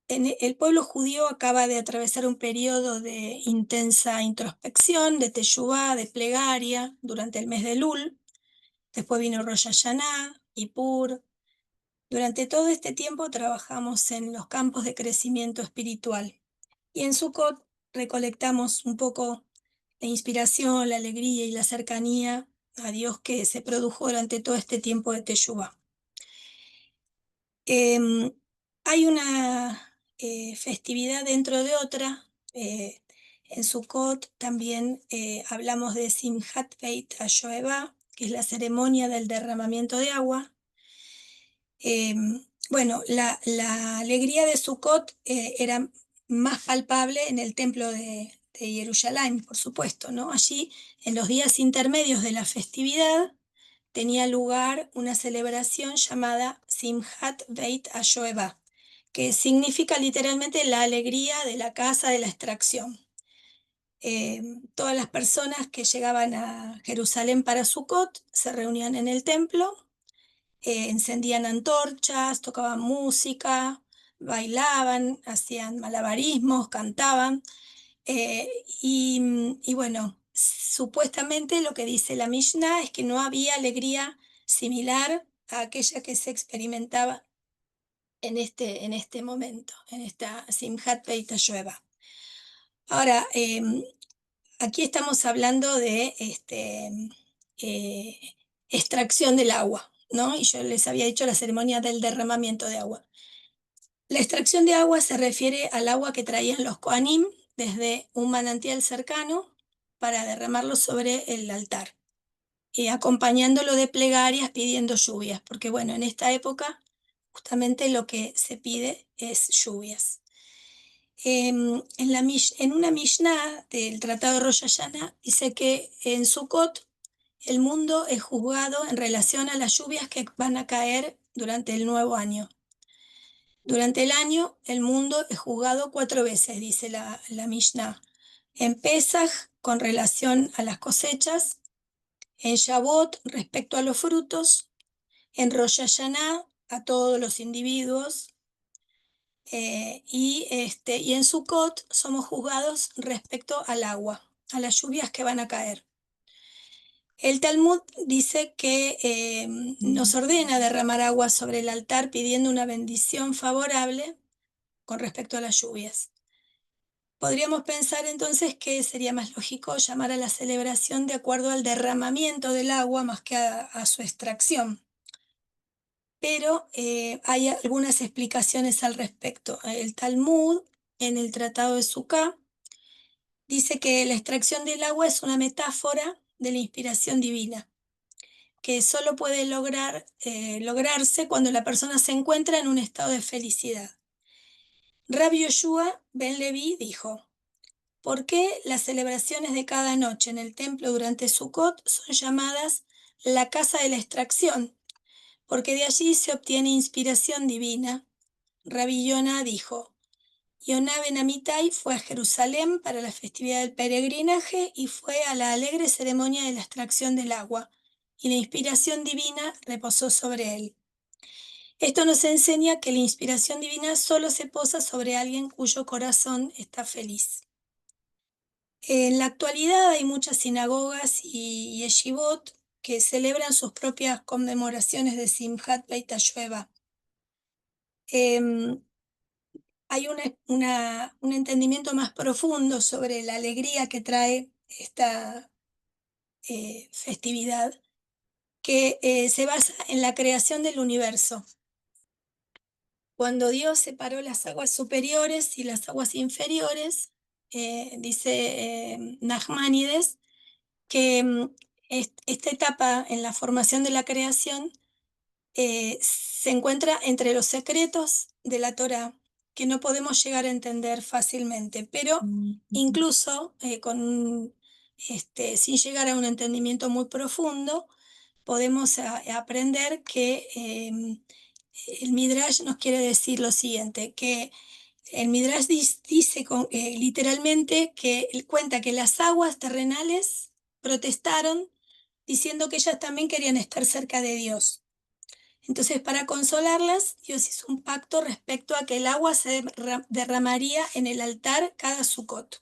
el pueblo judío acaba de atravesar un periodo de intensa introspección, de teshuvá, de plegaria, durante el mes de Elul. Después vino Rosh Hashanah, Kippur. Durante todo este tiempo trabajamos en los campos de crecimiento espiritual. Y en Sukkot recolectamos un poco la inspiración, la alegría y la cercanía a Dios que se produjo durante todo este tiempo de teshuvá. Hay una festividad dentro de otra. En Sukkot también hablamos de Simchat Beit HaShoevah, que es la ceremonia del derramamiento de agua. Bueno, la alegría de Sukkot era más palpable en el templo de Jerusalén, por supuesto, ¿no? Allí, en los días intermedios de la festividad, tenía lugar una celebración llamada Simchat Beit HaShoevah, que significa literalmente la alegría de la casa de la extracción. Todas las personas que llegaban a Jerusalén para Sukkot se reunían en el templo, encendían antorchas, tocaban música, bailaban, hacían malabarismos, cantaban. Eh, y bueno, supuestamente lo que dice la Mishnah es que no había alegría similar a aquella que se experimentaba en este momento, en esta Simchat Beit HaShoevah. Ahora, aquí estamos hablando de eh, extracción del agua, ¿no? Y yo les había dicho la ceremonia del derramamiento de agua. La extracción de agua se refiere al agua que traían los Kohanim desde un manantial cercano para derramarlo sobre el altar, acompañándolo de plegarias pidiendo lluvias, porque bueno, en esta época justamente lo que se pide es lluvias. En una Mishnah del Tratado de Rosh Hashanah dice que en Sukkot el mundo es juzgado en relación a las lluvias que van a caer durante el nuevo año. Durante el año, el mundo es juzgado 4 veces, dice la Mishnah. En Pesaj, con relación a las cosechas. En Shavuot, respecto a los frutos. En Rosh Hashanah, a todos los individuos. Y en Sukkot somos juzgados respecto al agua, a las lluvias que van a caer. El Talmud dice que nos ordena derramar agua sobre el altar pidiendo una bendición favorable con respecto a las lluvias. Podríamos pensar entonces que sería más lógico llamar a la celebración de acuerdo al derramamiento del agua más que a su extracción. pero hay algunas explicaciones al respecto. El Talmud, en el Tratado de Sukkah, dice que la extracción del agua es una metáfora de la inspiración divina, que solo puede lograrse cuando la persona se encuentra en un estado de felicidad. Rabbi Yoshua ben Levi dijo: ¿por qué las celebraciones de cada noche en el templo durante Sukkot son llamadas la casa de la extracción? Porque de allí se obtiene inspiración divina. Rabbi Yonah dijo: Yonah ben Amittai fue a Jerusalén para la festividad del peregrinaje y fue a la alegre ceremonia de la extracción del agua, y la inspiración divina reposó sobre él. Esto nos enseña que la inspiración divina solo se posa sobre alguien cuyo corazón está feliz. En la actualidad hay muchas sinagogas y yeshivot que celebran sus propias conmemoraciones de Simchat Beit HaShoeva. Hay un entendimiento más profundo sobre la alegría que trae esta festividad, que se basa en la creación del universo. Cuando Dios separó las aguas superiores y las aguas inferiores, dice Nachmanides, que esta etapa en la formación de la creación se encuentra entre los secretos de la Torá, que no podemos llegar a entender fácilmente, pero incluso sin llegar a un entendimiento muy profundo, podemos aprender que el Midrash nos quiere decir lo siguiente, que el Midrash dice literalmente que cuenta que las aguas terrenales protestaron diciendo que ellas también querían estar cerca de Dios. Entonces, para consolarlas, Dios hizo un pacto respecto a que el agua se derramaría en el altar cada Sukkot.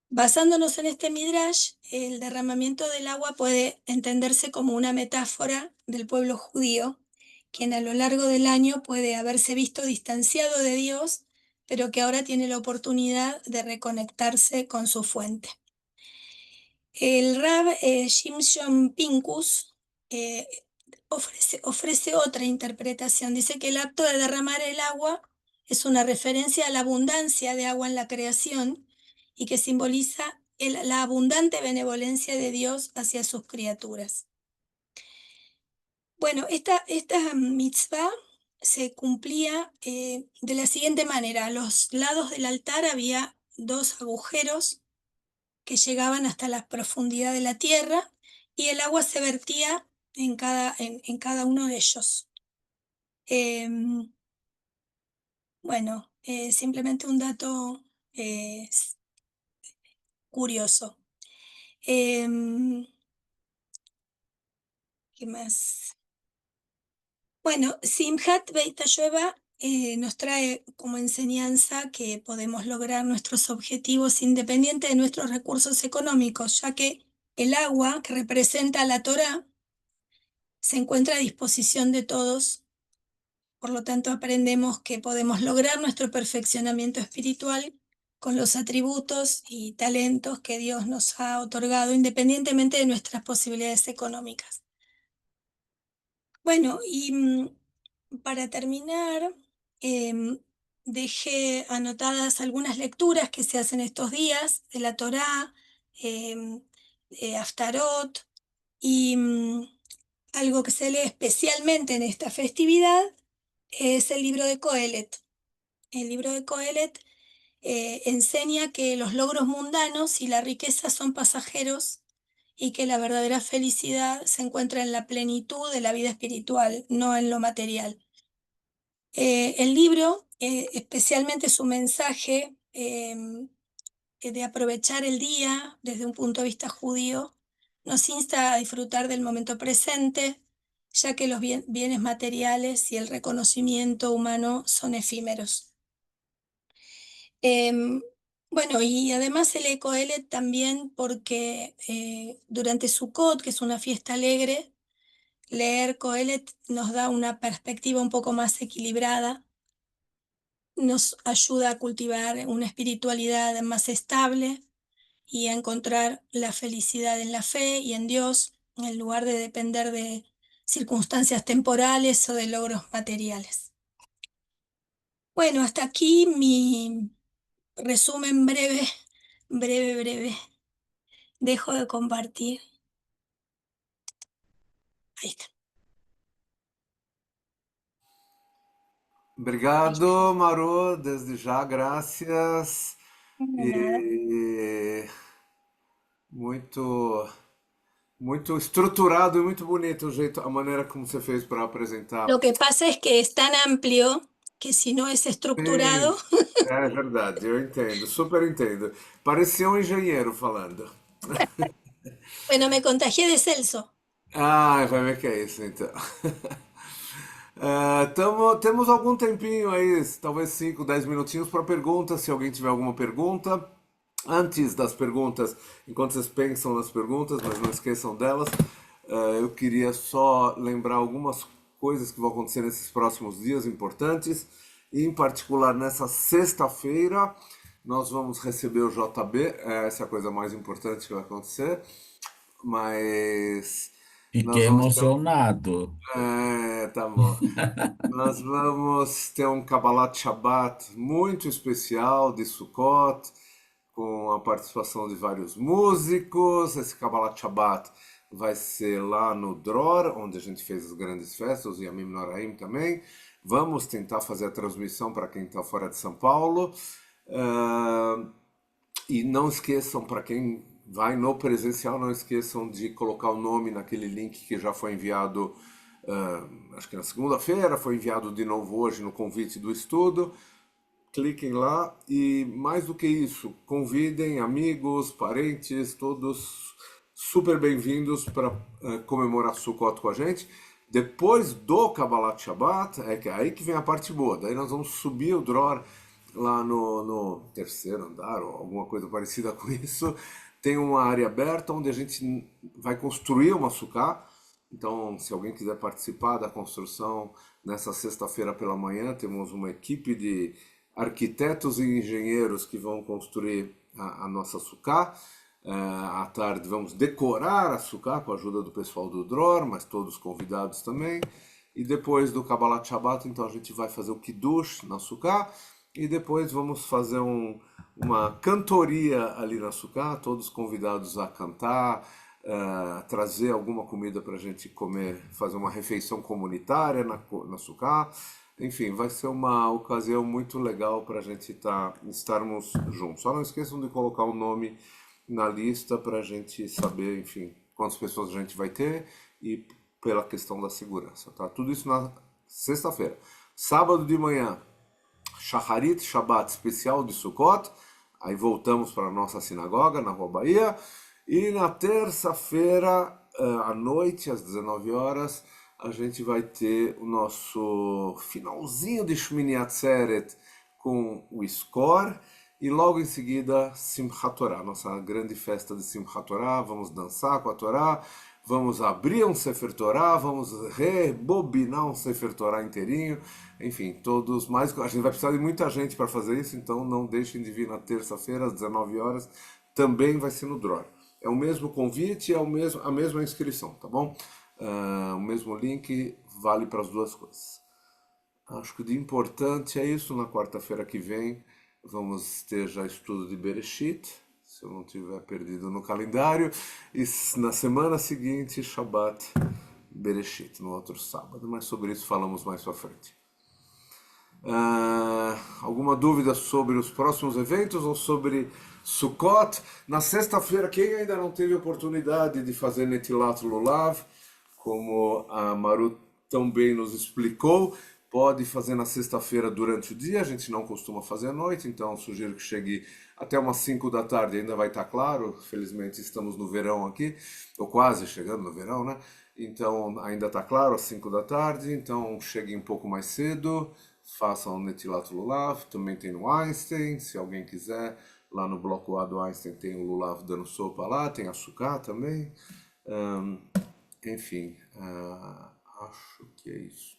Basándonos en este Midrash, el derramamiento del agua puede entenderse como una metáfora del pueblo judío, quien a lo largo del año puede haberse visto distanciado de Dios, pero que ahora tiene la oportunidad de reconectarse con su fuente. El Rab Shimshon Pincus eh, ofrece otra interpretación. Dice que el acto de derramar el agua es una referencia a la abundancia de agua en la creación y que simboliza la abundante benevolencia de Dios hacia sus criaturas. Bueno, esta mitzvah se cumplía de la siguiente manera. A los lados del altar había dos agujeros que llegaban hasta la profundidad de la tierra y el agua se vertía en cada uno de ellos. Bueno, simplemente un dato curioso. ¿Qué más? Bueno, Simchat Beit HaShoeva nos trae como enseñanza que podemos lograr nuestros objetivos independiente de nuestros recursos económicos, ya que el agua que representa la Torá se encuentra a disposición de todos. Por lo tanto, aprendemos que podemos lograr nuestro perfeccionamiento espiritual con los atributos y talentos que Dios nos ha otorgado, independientemente de nuestras posibilidades económicas. Bueno, y para terminar, dejé anotadas algunas lecturas que se hacen estos días de la Torá, Haftarot, y algo que se lee especialmente en esta festividad es el libro de Coelet. El libro de Coelet enseña que los logros mundanos y la riqueza son pasajeros y que la verdadera felicidad se encuentra en la plenitud de la vida espiritual, no en lo material. El libro, especialmente su mensaje de aprovechar el día desde un punto de vista judío, nos insta a disfrutar del momento presente, ya que los bienes materiales y el reconocimiento humano son efímeros. Bueno, y además se lee Coelet también porque durante Sukkot, que es una fiesta alegre, leer Coelet nos da una perspectiva un poco más equilibrada, nos ayuda a cultivar una espiritualidad más estable y a encontrar la felicidad en la fe y en Dios, en lugar de depender de circunstancias temporales o de logros materiales. Bueno, hasta aquí mi resumen breve, breve. Dejo de compartir. Ahí está. Obrigado, Maru, desde já, graças. De nada. E muito, muito estruturado e muito bonito o jeito, a maneira como você fez para apresentar. Lo que pasa es que es tan amplio que si no es estructurado, Sim, é verdade, eu entendo, super entendo. Parecia um engenheiro falando. bueno, me contagié de Celso. Ah, vai ver que é isso então. Temos algum tempinho aí, talvez 5, 10 minutinhos para perguntas, se alguém tiver alguma pergunta. Antes das perguntas, enquanto vocês pensam nas perguntas, mas não esqueçam delas, eu queria só lembrar algumas coisas que vão acontecer nesses próximos dias importantes. E, em particular, nessa sexta-feira, nós vamos receber o JB, essa é a coisa mais importante que vai acontecer, mas nós Fiquei vamos ter. emocionado. Tá bom. Nós vamos ter um Kabbalat Shabbat muito especial de Sukkot, com a participação de vários músicos. Esse Kabbalat Shabbat vai ser lá no Dror, onde a gente fez as grandes festas, e Yamim Noraim também. Vamos tentar fazer a transmissão para quem está fora de São Paulo. E não esqueçam, para quem vai no presencial, não esqueçam de colocar o nome naquele link que já foi enviado, acho que na segunda-feira, foi enviado de novo hoje no convite do estudo. Cliquem lá e, mais do que isso, convidem amigos, parentes, todos super bem-vindos para comemorar Sukkot com a gente. Depois do Kabbalat Shabbat, é aí que vem a parte boa. Daí nós vamos subir o Dror lá no terceiro andar, ou alguma coisa parecida com isso. Tem uma área aberta onde a gente vai construir uma sukkah. Então, se alguém quiser participar da construção, nessa sexta-feira pela manhã, temos uma equipe de arquitetos e engenheiros que vão construir a nossa sukkah. À tarde vamos decorar a sukkah com a ajuda do pessoal do Dror, mas todos convidados também. E depois do Kabbalat Shabbat, então a gente vai fazer o Kiddush na sukkah. E depois vamos fazer uma cantoria ali na sukkah, todos convidados a cantar, trazer alguma comida para a gente comer, fazer uma refeição comunitária na sukkah. Enfim, vai ser uma ocasião muito legal para a gente estarmos juntos. Só não esqueçam de colocar o nome na lista para a gente saber, enfim, quantas pessoas a gente vai ter e pela questão da segurança, tá? Tudo isso na sexta-feira. Sábado de manhã, Shacharit Shabbat especial de Sukkot. Aí voltamos para a nossa sinagoga na Rua Bahia. E na terça-feira, à noite, às 19 horas, a gente vai ter o nosso finalzinho de Shmini Atzeret com o Score. E logo em seguida, Simchat Torah, nossa grande festa de Simchat Torah. Vamos dançar com a Torá, vamos abrir um Sefer Torah, vamos rebobinar um Sefer Torah inteirinho. Enfim, todos mais. A gente vai precisar de muita gente para fazer isso, então não deixem de vir na terça-feira, às 19 horas. Também vai ser no Dror. É o mesmo convite, a mesma inscrição, tá bom? O mesmo link vale para as duas coisas. Acho que de importante é isso. Na quarta-feira que vem vamos ter já estudo de Bereshit, se eu não tiver perdido no calendário. E na semana seguinte, Shabbat Bereshit, no outro sábado. Mas sobre isso falamos mais pra frente. Alguma dúvida sobre os próximos eventos ou sobre Sukkot? Na sexta-feira, quem ainda não teve oportunidade de fazer Netilat Lulav, como a Maru também nos explicou, pode fazer na sexta-feira durante o dia. A gente não costuma fazer à noite, então sugiro que chegue até umas 5 da tarde, ainda vai estar claro. Felizmente estamos no verão aqui, ou quase chegando no verão, né? Então ainda está claro às 5 da tarde, então cheguem um pouco mais cedo, façam o Netilat Lulav. Também tem no Einstein, se alguém quiser, lá no bloco A do Einstein tem o Lulav dando sopa lá, tem a Sukkah também. Enfim, acho que é isso.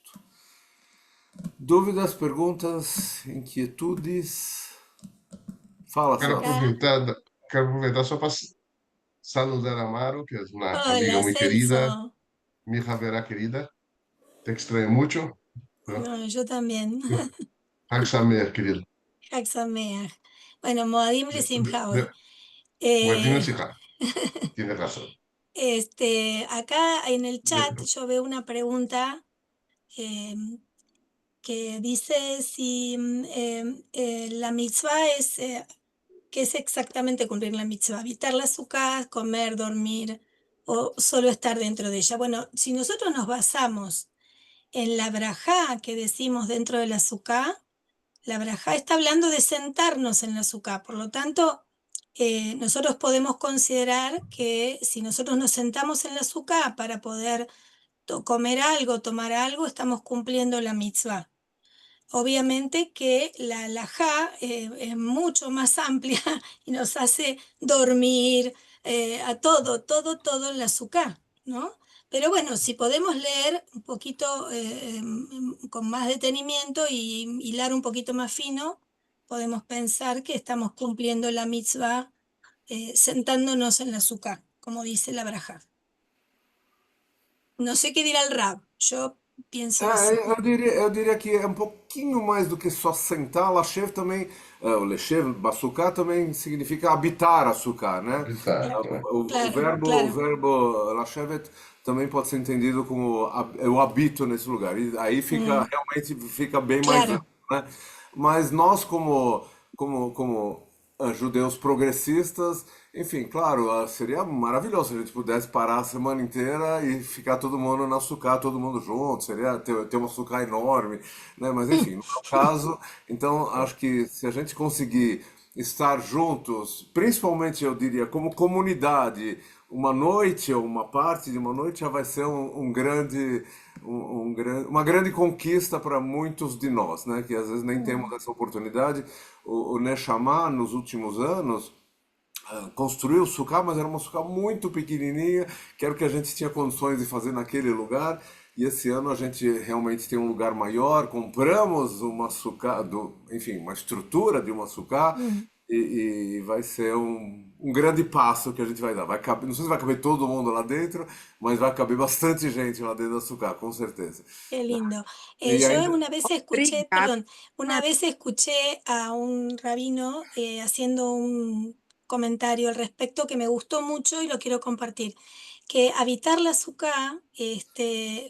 Dúvidas, perguntas, inquietudes? Fala, Quero Celso. aproveitar, quero aproveitar só para saludar a Maro, que é uma amiga Hola, muito querida. Celso. mi hija Vera querida, te extraño mucho, ¿no? No, yo también. Aksameh, querido. Jaxameaj. Bueno, Moadim De, Lisimhaoi. Martínez Eh, hija, tiene razón. acá en el chat De- yo veo una pregunta eh, que dice si la mitzvah es, ¿qué es exactamente cumplir la mitzvah? ¿Habitar la sukkah, comer, dormir o solo estar dentro de ella? Bueno, si nosotros nos basamos en la brajá que decimos dentro de la sukkah, la brajá está hablando de sentarnos en la sukkah, por lo tanto, nosotros podemos considerar que si nosotros nos sentamos en la sukkah para poder comer algo, tomar algo, estamos cumpliendo la mitzvah. Obviamente que la halajá es mucho más amplia y nos hace dormir a todo en la suká, ¿no? Pero bueno, si podemos leer un poquito con más detenimiento y hilar un poquito más fino, podemos pensar que estamos cumpliendo la mitzvah sentándonos en la suká, como dice la brajá. No sé qué dirá el rab, yo pienso eso. Eu diria que é um pouquinho mais do que só sentar. Lashev também, o Leshev, Basuká também significa habitar a suká, né? Ahorita, Claro, ¿no? O claro, verbo, o claro. verbo Lashevet também pode ser entendido como eu habito nesse lugar. E aí fica, Mm, realmente fica bem mais amplo, claro. né? Mas nós, como judeus progressistas, enfim, claro, seria maravilhoso se a gente pudesse parar a semana inteira e ficar todo mundo na sucá, todo mundo junto, seria ter uma sucá enorme, né? Mas enfim, não é o caso. Então, acho que se a gente conseguir estar juntos, principalmente eu diria como comunidade, uma noite ou uma parte de uma noite já vai ser uma grande conquista para muitos de nós, né? Que às vezes nem temos Mm, essa oportunidade. O Neshama, nos últimos anos, construiu o sucá, mas era uma sucá muito pequenininha, que era o que a gente tinha condições de fazer naquele lugar. E esse ano a gente realmente tem um lugar maior, compramos uma sucá, enfim, uma estrutura de uma sucá, mm. e vai ser um grande passo que a gente vai dar. Vai caber, não sei se vai caber todo mundo lá dentro, mas vai caber bastante gente lá dentro da sucá, com certeza. Qué lindo. E Yo ainda, una vez escuché, Obrigada. perdón, una vez escuché a un rabino haciendo un comentario al respecto que me gustó mucho y lo quiero compartir. Que habitar la azúcar,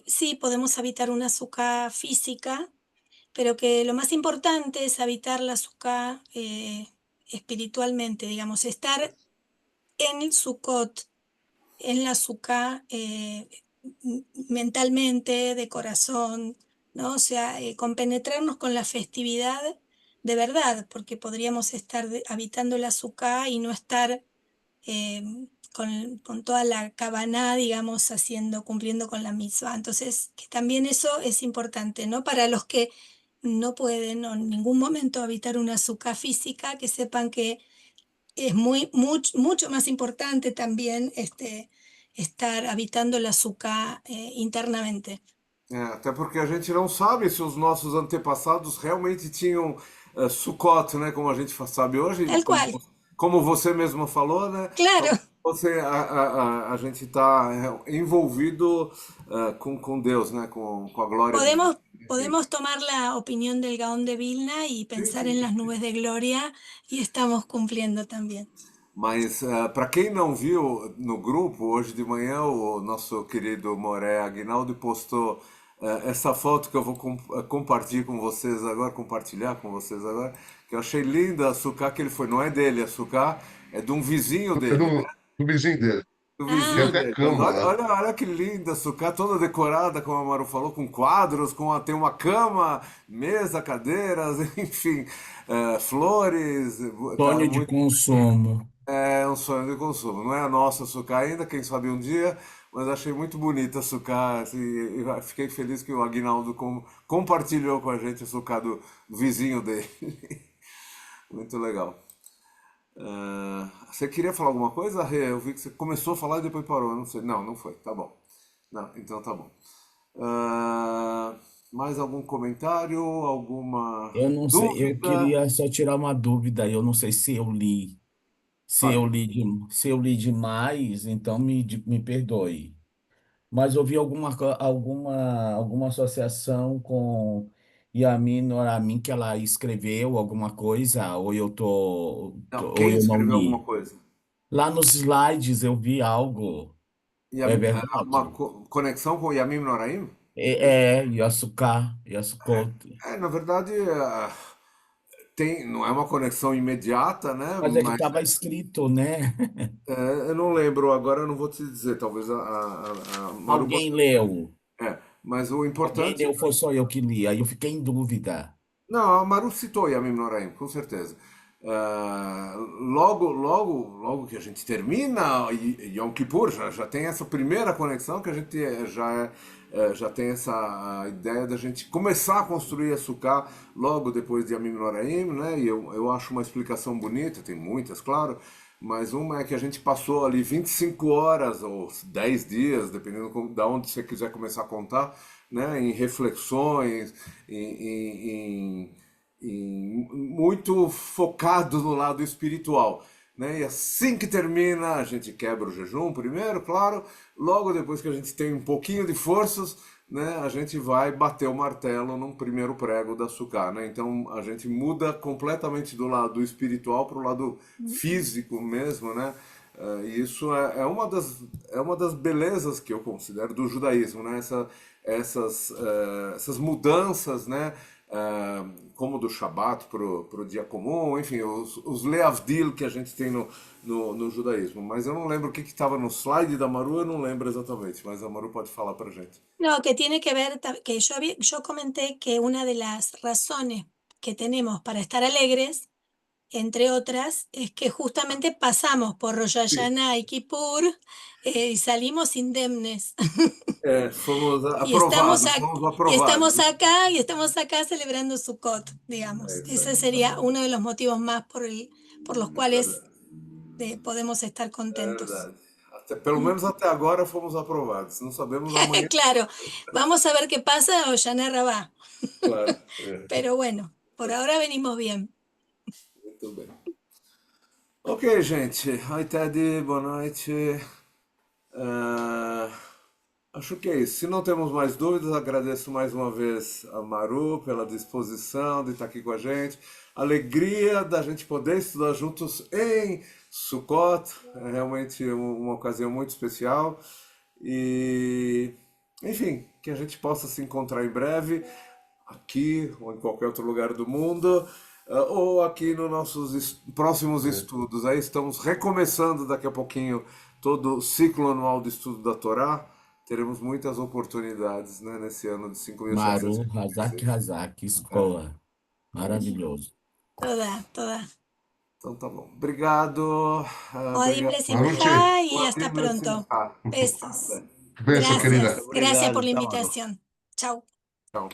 sí, podemos habitar una azúcar física, pero que lo más importante es habitar la azúcar espiritualmente, digamos, estar en el Sukkot, en la azúcar mentalmente, de corazón, ¿no? O sea, compenetrarnos con la festividad de verdad, porque podríamos estar habitando el azúcar y no estar eh, con toda la cabaná, digamos, haciendo, cumpliendo con la misma. Entonces, que también eso es importante, ¿no? Para los que no pueden o en ningún momento habitar una azúcar física, que sepan que es mucho más importante también estar habitando la azúcar internamente. até porque a gente não sabe se os nossos antepassados realmente tinham Sukkot, né? Como a gente sabe hoje, Tal cual, como você mesmo falou, né? claro. A gente está envolvido com Deus, né? Com a glória de Deus. Enfim. Podemos tomar la opinión del Gaón de Vilna y Sim, pensar sim. en las nubes de gloria y estamos cumpliendo también. Mas para quem não viu no grupo, hoje de manhã o nosso querido Moré Aguinaldo postou essa foto que eu vou compartilhar com vocês agora, que eu achei linda a sucá que ele foi. Não é dele, a sucá é de um vizinho É dele, né? do vizinho dele. Do Tem vizinho Ah, até dele. Mas cama lá. olha que linda a sucá, toda decorada, como a Maru falou, com quadros, tem uma cama, mesa, cadeiras, enfim, flores, tá Sonho de muito. consumo. É um sonho de consumo. Não é a nossa açúcar ainda, quem sabe um dia, mas achei muito bonita a açúcar. Assim, e fiquei feliz que o Aguinaldo compartilhou com a gente a açúcar do vizinho dele. Muito legal. Você queria falar alguma coisa, Rê? Eu vi que você começou a falar e depois parou. Não sei. Não, não foi. Tá bom. Não, então tá bom. Mais algum comentário? Alguma Eu não sei, eu dúvida? queria só tirar uma dúvida. Eu não sei se eu li, Fale. se eu li demais, então me perdoe. mas eu vi alguma associação com Yamin Noramin que ela escreveu alguma coisa, ou Não, ou quem eu não escreveu alguma li. coisa? Lá nos slides eu vi algo. É Uma verdade? conexão com Yamim Noraim? Yasukot. Na verdade, não é uma conexão imediata, né? Mas é que Mas estava escrito, né? eu não lembro agora, eu não vou te dizer. Talvez a Maru possa. Alguém leu. Mas o Alguém importante. leu, foi só eu que li. Aí eu fiquei em dúvida. Não, a Maru citou Yamim Noraim, com certeza. Logo que a gente termina Yom Kippur, já tem essa primeira conexão que a gente já tem essa ideia da gente começar a construir a Sukkah logo depois de Yamim Noraim, né? E eu acho uma explicação bonita, tem muitas, claro, mas uma é que a gente passou ali 25 horas ou 10 dias, dependendo de onde você quiser começar a contar, né? Em reflexões, muito focado no lado espiritual. Né? E assim que termina, a gente quebra o jejum primeiro, claro. Logo depois que a gente tem um pouquinho de forças, né, a gente vai bater o martelo num primeiro prego da Sukkah. Né? Então a gente muda completamente do lado espiritual para o lado físico mesmo. Né? E isso é uma das belezas que eu considero do judaísmo, né? Essas mudanças, né? Como do Shabat para o dia comum, enfim, os leavdil que a gente tem no judaísmo. Mas eu não lembro o que estava no slide da Maru, eu não lembro exatamente, mas a Maru pode falar para gente. No, que tiene que ver, que yo comenté que una de las razones que tenemos para estar alegres, entre otras, es que justamente pasamos por Rosh Sim. Hashanah y Kippur y salimos indemnes. Fomos Y estamos, aprovados, fomos y aprovados. estamos acá celebrando Sukkot, digamos. Isso Ese aí, sería uno de los motivos más por los é cuales verdade. podemos estar É contentos. verdade. Pelo menos até agora fomos aprovados. Não sabemos amanhã. Claro, vamos a ver qué pasa o Yaná Rabá. Claro. Pero bueno, por ahora venimos bien. Muito bem. Ok, gente. Oi, Ted, boa noite. Ah, acho que é isso. Se não temos mais dúvidas, agradeço mais uma vez a Maru pela disposição de estar aqui com a gente. Alegria da gente poder estudar juntos em Sukkot. É realmente uma ocasião muito especial. E, enfim, que a gente possa se encontrar em breve, aqui ou em qualquer outro lugar do mundo, ou aqui nos nossos próximos estudos. Aí estamos recomeçando daqui a pouquinho todo o ciclo anual de estudo da Torá. Teremos muitas oportunidades, né, nesse ano de Maru, Hazak 5786. Hazak, escola. É isso. Maravilhoso. Toda. Então tá bom. Obrigado. Odim Obrigado. Buenas noches. Lesimcha y hasta Odim pronto. Lesimcha. Besos. Beso, querida. Gracias. Gracias Obrigado, por la tchau, Maru. invitación. Chao. Tchau.